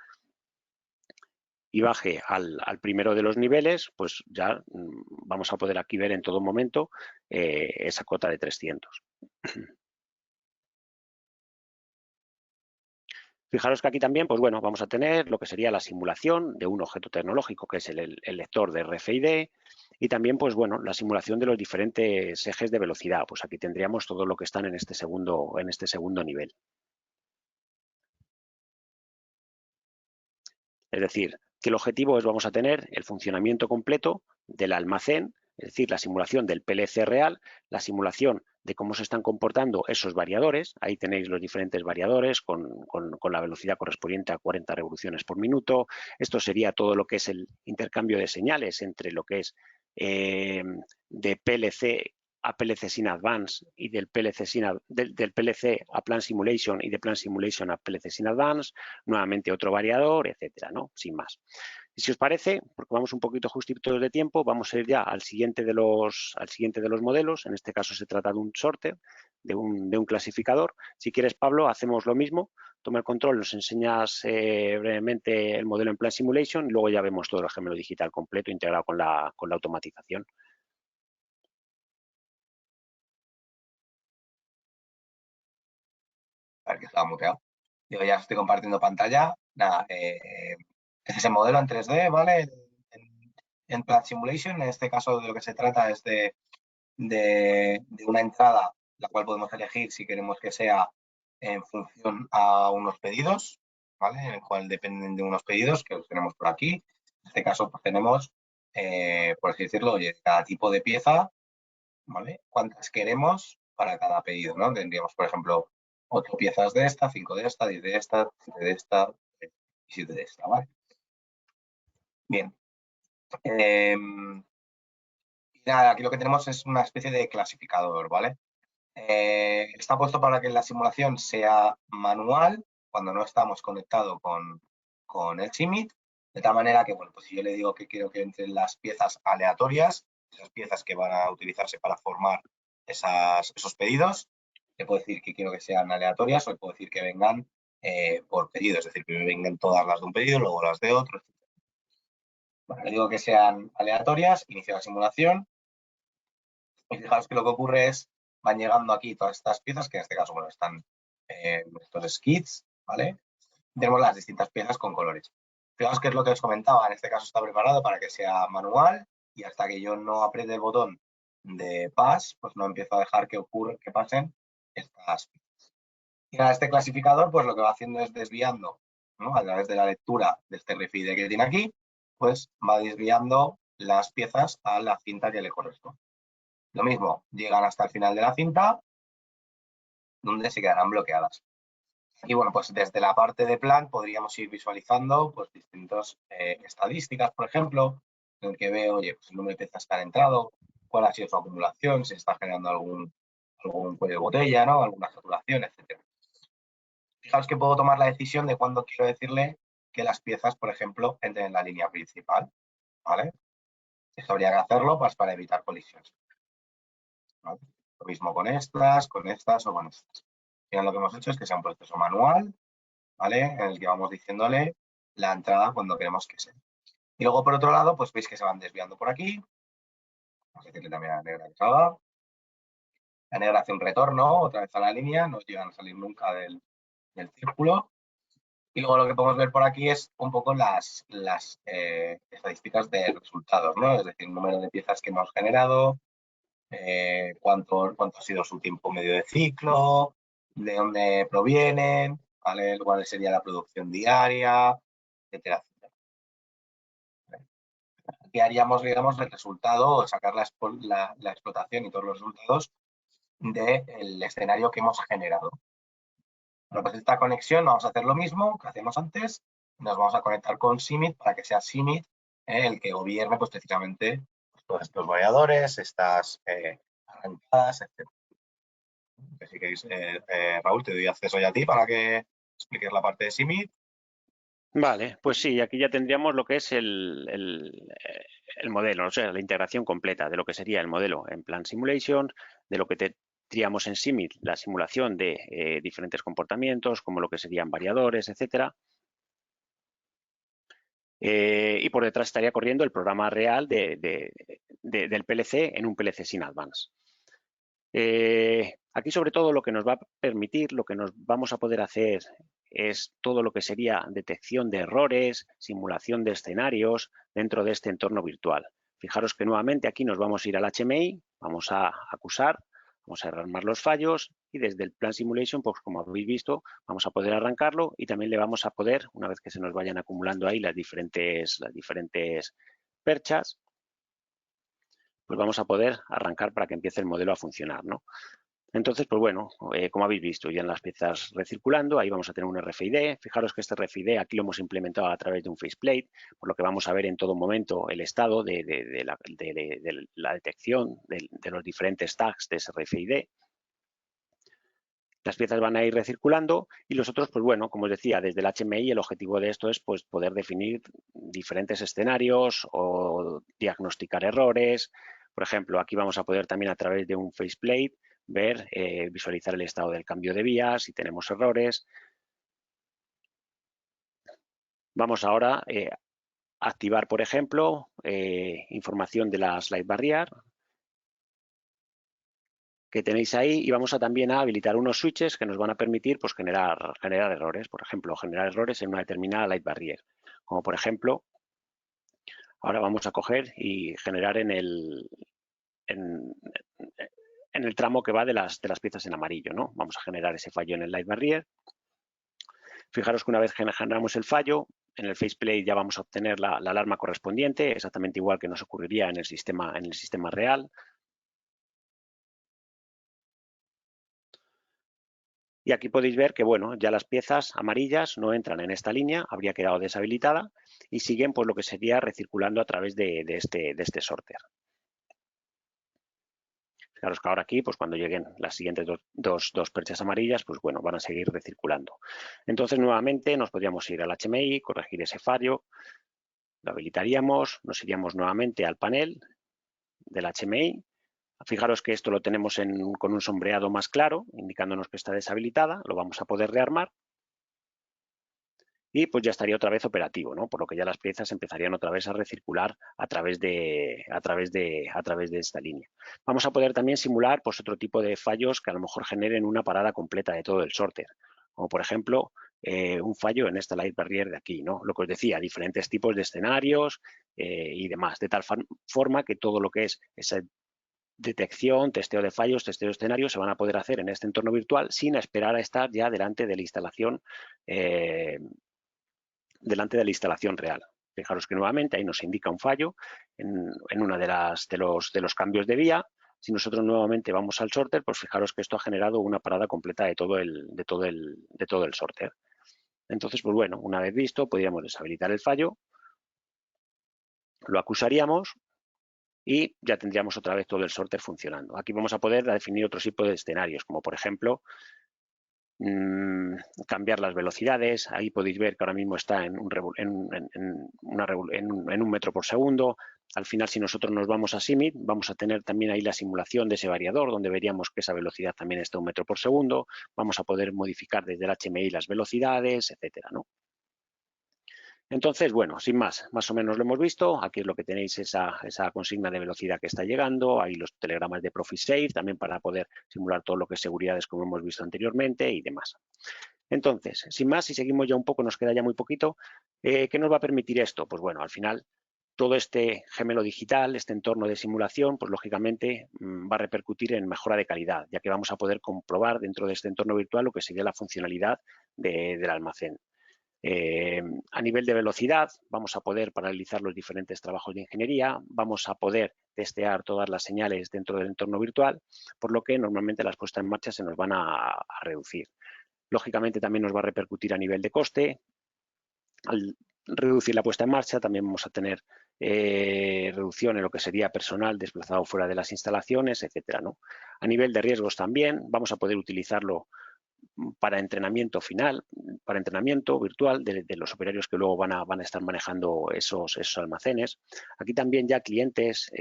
y baje al primero de los niveles, pues ya vamos a poder aquí ver en todo momento esa cota de 300. Fijaros que aquí también, pues bueno, vamos a tener lo que sería la simulación de un objeto tecnológico, que es el lector de RFID, y también, pues bueno, la simulación de los diferentes ejes de velocidad. Pues aquí tendríamos todo lo que están en este segundo nivel. Es decir, que el objetivo es, vamos a tener el funcionamiento completo del almacén, es decir, la simulación del PLC real, la simulación de cómo se están comportando esos variadores. Ahí tenéis los diferentes variadores con la velocidad correspondiente a 40 revoluciones por minuto. Esto sería todo lo que es el intercambio de señales entre lo que es de PLC a PLC sin Advance y del PLC a Plan Simulation y de Plan Simulation a PLC sin Advance, nuevamente otro variador, etcétera, ¿no? Sin más. Y si os parece, porque vamos un poquito justitos de tiempo, vamos a ir ya al siguiente de los modelos. En este caso se trata de un sorter, de un clasificador. Si quieres, Pablo, hacemos lo mismo. Toma el control, nos enseñas brevemente el modelo en Plan Simulation y luego ya vemos todo el gemelo digital completo integrado con la automatización. A ver, que estaba muteado. Yo ya estoy compartiendo pantalla. Nada, este es el modelo en 3D, ¿vale? En Plan Simulation, en este caso de lo que se trata es de una entrada, la cual podemos elegir si queremos que sea en función a unos pedidos, ¿vale? En el cual dependen de unos pedidos que los tenemos por aquí. En este caso, pues tenemos, por así decirlo, oye, cada tipo de pieza, ¿vale? ¿Cuántas queremos para cada pedido, ¿no? Tendríamos, por ejemplo, 8 piezas de esta, 5 de esta, 10 de esta, 7 de esta y 7 de esta, ¿vale? Bien. Y nada, aquí lo que tenemos es una especie de clasificador, ¿vale? Está puesto para que la simulación sea manual cuando no estamos conectados con el Simit, de tal manera que, bueno, pues si yo le digo que quiero que entren las piezas aleatorias, esas piezas que van a utilizarse para formar esos pedidos, le puedo decir que quiero que sean aleatorias o le puedo decir que vengan por pedido, es decir, que me vengan todas las de un pedido, luego las de otro, etc. Bueno, le digo que sean aleatorias, inicio la simulación y fijaos que lo que ocurre es van llegando aquí todas estas piezas, que en este caso, bueno, están estos skits, ¿vale? Tenemos las distintas piezas con colores. Fijaos que es lo que os comentaba, en este caso está preparado para que sea manual y hasta que yo no apriete el botón de pass, pues no empiezo a dejar que pasen estas piezas. Y nada, este clasificador, pues lo que va haciendo es desviando, ¿no? A través de la lectura de este RFID que tiene aquí, pues va desviando las piezas a la cinta que le corresponde. Lo mismo, llegan hasta el final de la cinta, donde se quedarán bloqueadas. Y bueno, pues desde la parte de plan podríamos ir visualizando pues distintas estadísticas, por ejemplo, en el que veo, oye, pues el número de piezas que han entrado, cuál ha sido su acumulación, si está generando algún cuello de botella, ¿no? Alguna saturación, etc. Fijaos que puedo tomar la decisión de cuándo quiero decirle que las piezas, por ejemplo, entren en la línea principal, ¿vale? Esto habría que hacerlo pues, para evitar colisiones, ¿vale? Lo mismo con estas o con estas. Al final lo que hemos hecho es que sea un proceso manual, ¿vale? En el que vamos diciéndole la entrada cuando queremos que sea. Y luego, por otro lado, pues veis que se van desviando por aquí. Vamos a decirle también a la negra que salga. La negra hace un retorno otra vez a la línea, no llegan a salir nunca del círculo. Y luego lo que podemos ver por aquí es un poco las estadísticas de resultados, ¿no? Es decir, el número de piezas que hemos generado, cuánto ha sido su tiempo medio de ciclo, de dónde provienen, ¿vale? Cuál sería la producción diaria, etcétera, etcétera. aquí haríamos, digamos, el resultado, sacar la explotación y todos los resultados del escenario que hemos generado. Bueno, pues esta conexión vamos a hacer lo mismo que hacemos antes. Nos vamos a conectar con CIMIT para que sea CIMIT el que gobierne pues, precisamente todos estos variadores, estas arrancadas, etc. Si queréis, Raúl, te doy acceso ya a ti para que expliques la parte de CIMIT. Vale, pues sí, aquí ya tendríamos lo que es el modelo, o sea, la integración completa de lo que sería el modelo en Plan Simulation, de lo que tendríamos en CIMIT, la simulación de diferentes comportamientos, como lo que serían variadores, etcétera. Y por detrás estaría corriendo el programa real del PLC en un PLC sin Advance. Aquí sobre todo lo que nos va a permitir, lo que nos vamos a poder hacer es todo lo que sería detección de errores, simulación de escenarios dentro de este entorno virtual. Fijaros que nuevamente aquí nos vamos a ir al HMI, vamos a acusar, vamos a armar los fallos y desde el Plan Simulation, pues como habéis visto, vamos a poder arrancarlo y también le vamos a poder, una vez que se nos vayan acumulando ahí las diferentes perchas, pues vamos a poder arrancar para que empiece el modelo a funcionar, ¿no? Entonces, pues bueno, como habéis visto ya en las piezas recirculando, ahí vamos a tener un RFID. Fijaros que este RFID aquí lo hemos implementado a través de un faceplate, por lo que vamos a ver en todo momento el estado de la detección de los diferentes tags de ese RFID. Las piezas van a ir recirculando y los otros, pues bueno, como os decía, desde el HMI el objetivo de esto es pues poder definir diferentes escenarios o diagnosticar errores. Por ejemplo, aquí vamos a poder también a través de un faceplate ver, visualizar el estado del cambio de vías, si tenemos errores. Vamos ahora a activar, por ejemplo, información de la slide barrier que tenéis ahí y vamos a también a habilitar unos switches que nos van a permitir pues, generar errores, por ejemplo, generar errores en una determinada light barrier. Como por ejemplo, ahora vamos a coger y generar en el tramo que va de las piezas en amarillo, ¿no? Vamos a generar ese fallo en el light barrier. Fijaros que una vez que generamos el fallo, en el faceplate ya vamos a obtener la alarma correspondiente, exactamente igual que nos ocurriría en el sistema real. Y aquí podéis ver que, bueno, ya las piezas amarillas no entran en esta línea, habría quedado deshabilitada y siguen pues lo que sería recirculando a través de este sorter. Fijaros que ahora aquí, pues cuando lleguen las siguientes dos perchas amarillas, pues bueno, van a seguir recirculando. Entonces, nuevamente nos podríamos ir al HMI, corregir ese fallo, lo habilitaríamos, nos iríamos nuevamente al panel del HMI. Fijaros que esto lo tenemos con un sombreado más claro, indicándonos que está deshabilitada, lo vamos a poder rearmar y pues ya estaría otra vez operativo, ¿no? Por lo que ya las piezas empezarían otra vez a recircular a través de esta línea. Vamos a poder también simular pues otro tipo de fallos que a lo mejor generen una parada completa de todo el sorter, como por ejemplo un fallo en esta light barrier de aquí, ¿no? Lo que os decía, diferentes tipos de escenarios y demás, de tal forma que todo lo que es esa detección, testeo de fallos, testeo de escenarios se van a poder hacer en este entorno virtual sin esperar a estar ya delante de la instalación real. Fijaros que nuevamente ahí nos indica un fallo en una de los cambios de vía. Si nosotros nuevamente vamos al sorter, pues fijaros que esto ha generado una parada completa de todo el sorter. Entonces, pues bueno, una vez visto, podríamos deshabilitar el fallo, lo acusaríamos y ya tendríamos otra vez todo el sorter funcionando. Aquí vamos a poder definir otro tipo de escenarios, como por ejemplo cambiar las velocidades. Ahí podéis ver que ahora mismo está en un metro por segundo. Al final, si nosotros nos vamos a CIMIT, vamos a tener también ahí la simulación de ese variador, donde veríamos que esa velocidad también está a 1 metro por segundo. Vamos a poder modificar desde el HMI las velocidades, etcétera, ¿no? Entonces, bueno, sin más o menos lo hemos visto. Aquí es lo que tenéis esa consigna de velocidad que está llegando. Ahí los telegramas de Profit Safe también para poder simular todo lo que es seguridades como hemos visto anteriormente y demás. Entonces, sin más, si seguimos ya un poco, nos queda ya muy poquito. ¿Qué nos va a permitir esto? Pues bueno, al final todo este gemelo digital, este entorno de simulación, pues lógicamente va a repercutir en mejora de calidad, ya que vamos a poder comprobar dentro de este entorno virtual lo que sería la funcionalidad del almacén. A nivel de velocidad, vamos a poder paralelizar los diferentes trabajos de ingeniería, vamos a poder testear todas las señales dentro del entorno virtual, por lo que normalmente las puestas en marcha se nos van a reducir. Lógicamente también nos va a repercutir a nivel de coste. Al reducir la puesta en marcha también vamos a tener reducción en lo que sería personal desplazado fuera de las instalaciones, etcétera, ¿no? A nivel de riesgos también vamos a poder utilizarlo para entrenamiento final, para entrenamiento virtual de los operarios que luego van a estar manejando esos almacenes. Aquí también ya clientes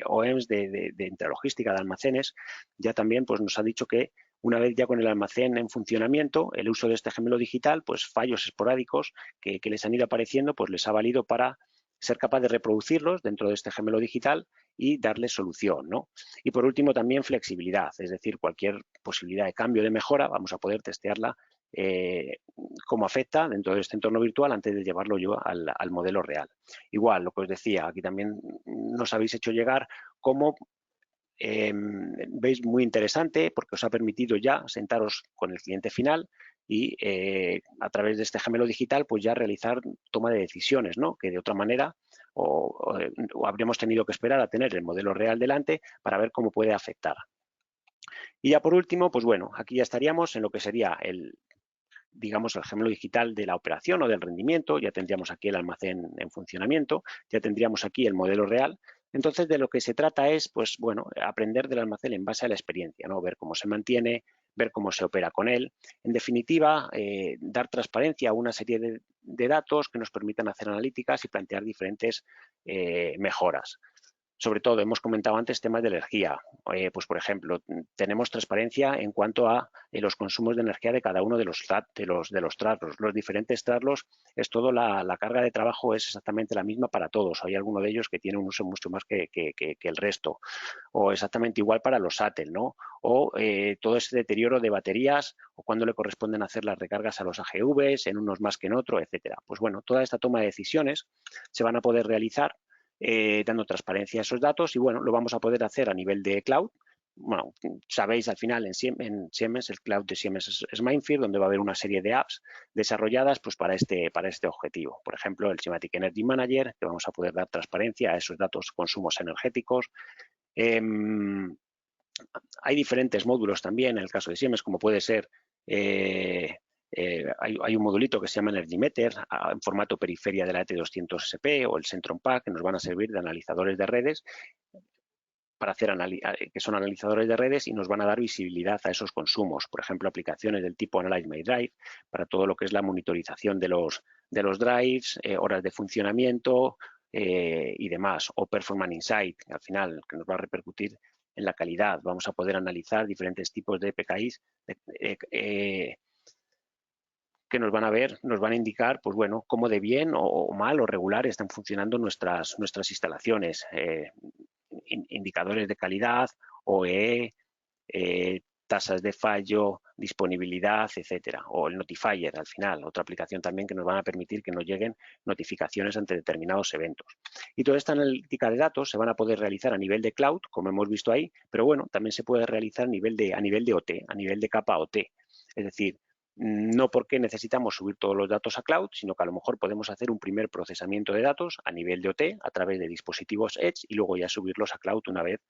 OEMs de intralogística de almacenes ya también pues nos ha dicho que una vez ya con el almacén en funcionamiento, el uso de este gemelo digital, pues fallos esporádicos que les han ido apareciendo, pues les ha valido para ser capaz de reproducirlos dentro de este gemelo digital y darle solución, ¿no? Y por último también flexibilidad, es decir, cualquier posibilidad de cambio, de mejora, vamos a poder testearla cómo afecta dentro de este entorno virtual antes de llevarlo yo al modelo real. Igual, lo que os decía, aquí también nos habéis hecho llegar cómo veis muy interesante porque os ha permitido ya sentaros con el cliente final y a través de este gemelo digital pues ya realizar toma de decisiones, ¿no? Que de otra manera o habríamos tenido que esperar a tener el modelo real delante para ver cómo puede afectar. Y ya por último, pues bueno, aquí ya estaríamos en lo que sería digamos, el gemelo digital de la operación o del rendimiento, ya tendríamos aquí el almacén en funcionamiento, ya tendríamos aquí el modelo real. Entonces, de lo que se trata es, pues bueno, aprender del almacén en base a la experiencia, ¿no? Ver cómo se mantiene, ver cómo se opera con él. En definitiva, dar transparencia a una serie de datos que nos permitan hacer analíticas y plantear diferentes mejoras. Sobre todo, hemos comentado antes temas de energía. Pues, por ejemplo, tenemos transparencia en cuanto a los consumos de energía de cada uno de los traslos. Los diferentes traslos, es todo la carga de trabajo es exactamente la misma para todos. Hay alguno de ellos que tiene un uso mucho más que el resto. O exactamente igual para los SATEL, ¿no? O todo ese deterioro de baterías o cuando le corresponden hacer las recargas a los AGVs, en unos más que en otro, etcétera. Pues bueno, toda esta toma de decisiones se van a poder realizar dando transparencia a esos datos y bueno, lo vamos a poder hacer a nivel de cloud. Bueno, sabéis al final en Siemens, el cloud de Siemens es Mindfield, donde va a haber una serie de apps desarrolladas pues, para este objetivo. Por ejemplo, el Simatic Energy Manager, que vamos a poder dar transparencia a esos datos consumos energéticos. Hay diferentes módulos también en el caso de Siemens, como puede ser hay un modulito que se llama Energy Meter en formato periferia de la ET200SP o el Centron Pack que nos van a servir de analizadores de redes para hacer que son analizadores de redes y nos van a dar visibilidad a esos consumos. Por ejemplo, aplicaciones del tipo Analyze My Drive para todo lo que es la monitorización de los drives, horas de funcionamiento y demás. O Performance Insight, al final, que nos va a repercutir en la calidad. Vamos a poder analizar diferentes tipos de PKIs que nos van a indicar, pues bueno, cómo de bien o mal o regular están funcionando nuestras instalaciones. Indicadores de calidad, OEE, tasas de fallo, disponibilidad, etcétera. O el Notifier, al final, otra aplicación también que nos van a permitir que nos lleguen notificaciones ante determinados eventos. Y toda esta analítica de datos se van a poder realizar a nivel de cloud, como hemos visto ahí, pero bueno, también se puede realizar a nivel de OT, a nivel de capa OT. Es decir, no porque necesitamos subir todos los datos a cloud, sino que a lo mejor podemos hacer un primer procesamiento de datos a nivel de OT a través de dispositivos Edge y luego ya subirlos a cloud una vez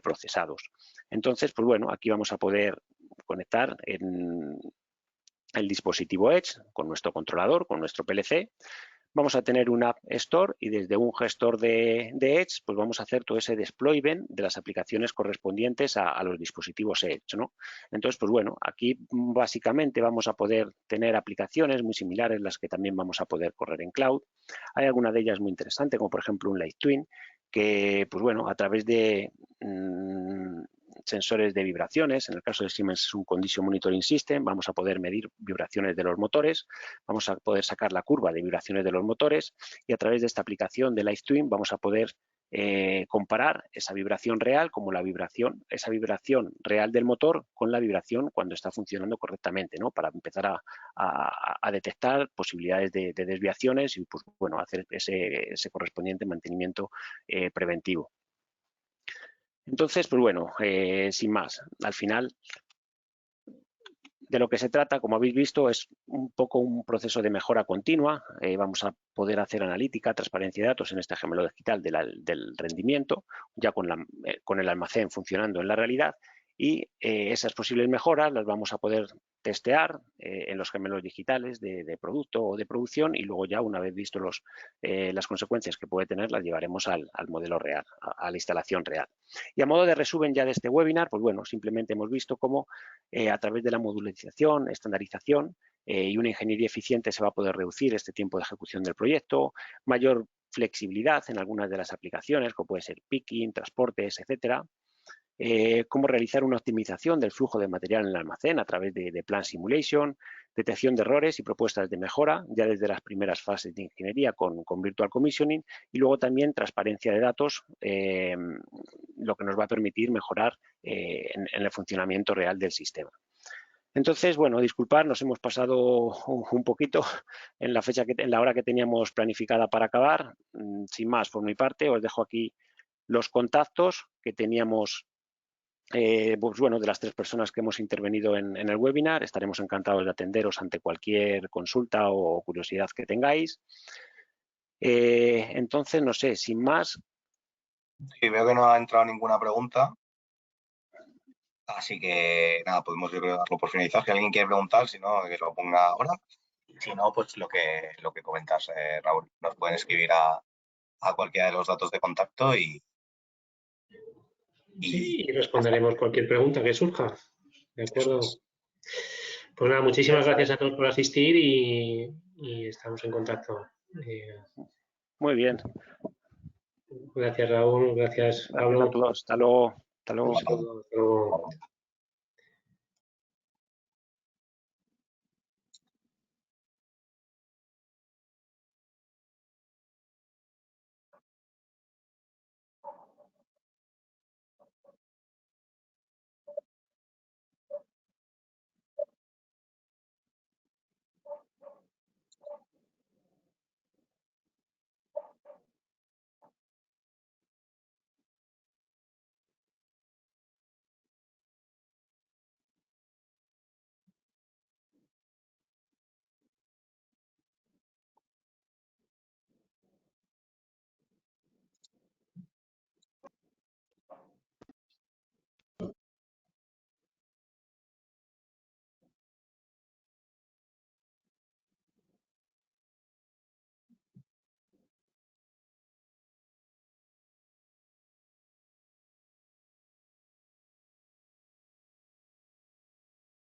procesados. Entonces, pues bueno, aquí vamos a poder conectar en el dispositivo Edge con nuestro controlador, con nuestro PLC. Vamos a tener un App Store y desde un gestor de Edge pues vamos a hacer todo ese deployment de las aplicaciones correspondientes a los dispositivos Edge, ¿no? Entonces, pues bueno, aquí básicamente vamos a poder tener aplicaciones muy similares, las que también vamos a poder correr en cloud. Hay alguna de ellas muy interesante, como por ejemplo un Light Twin, que pues bueno, a través de sensores de vibraciones, en el caso de Siemens es un Condition Monitoring System, vamos a poder medir vibraciones de los motores, vamos a poder sacar la curva de vibraciones de los motores y a través de esta aplicación de Live Twin vamos a poder comparar esa vibración real como esa vibración real del motor con la vibración cuando está funcionando correctamente, ¿no? Para empezar a detectar posibilidades de desviaciones y pues bueno, hacer ese correspondiente mantenimiento preventivo. Entonces, pues bueno, sin más, al final De lo que se trata, como habéis visto, es un poco un proceso de mejora continua. Vamos a poder hacer analítica, transparencia de datos en este gemelo digital del rendimiento, ya con el almacén funcionando en la realidad, y esas posibles mejoras las vamos a poder testear en los gemelos digitales de producto o de producción, y luego ya, una vez visto las consecuencias que puede tener, las llevaremos al modelo real, a la instalación real. Y a modo de resumen ya de este webinar, pues bueno, simplemente hemos visto cómo a través de la modularización, estandarización y una ingeniería eficiente se va a poder reducir este tiempo de ejecución del proyecto, mayor flexibilidad en algunas de las aplicaciones, como puede ser picking, transportes, etcétera. Cómo realizar una optimización del flujo de material en el almacén a través de Plan Simulation, detección de errores y propuestas de mejora ya desde las primeras fases de ingeniería con Virtual Commissioning, y luego también transparencia de datos, lo que nos va a permitir mejorar en el funcionamiento real del sistema. Entonces, bueno, disculpad, nos hemos pasado un poquito en la hora que teníamos planificada para acabar. Sin más, por mi parte, os dejo aquí los contactos que teníamos, pues bueno, de las 3 personas que hemos intervenido en el webinar. Estaremos encantados de atenderos ante cualquier consulta o curiosidad que tengáis. Entonces, no sé, sin más. Sí, veo que no ha entrado ninguna pregunta. Así que nada, podemos darlo por finalizado. Si alguien quiere preguntar, si no, que lo ponga ahora. Si no, pues lo que comentas, Raúl. Nos pueden escribir a cualquiera de los datos de contacto y Sí, y responderemos cualquier pregunta que surja. ¿De acuerdo? Pues nada, muchísimas gracias a todos por asistir y estamos en contacto. Muy bien. Gracias, Raúl. Gracias, Pablo. Gracias a todos. Hasta luego. Hasta luego. Hasta luego.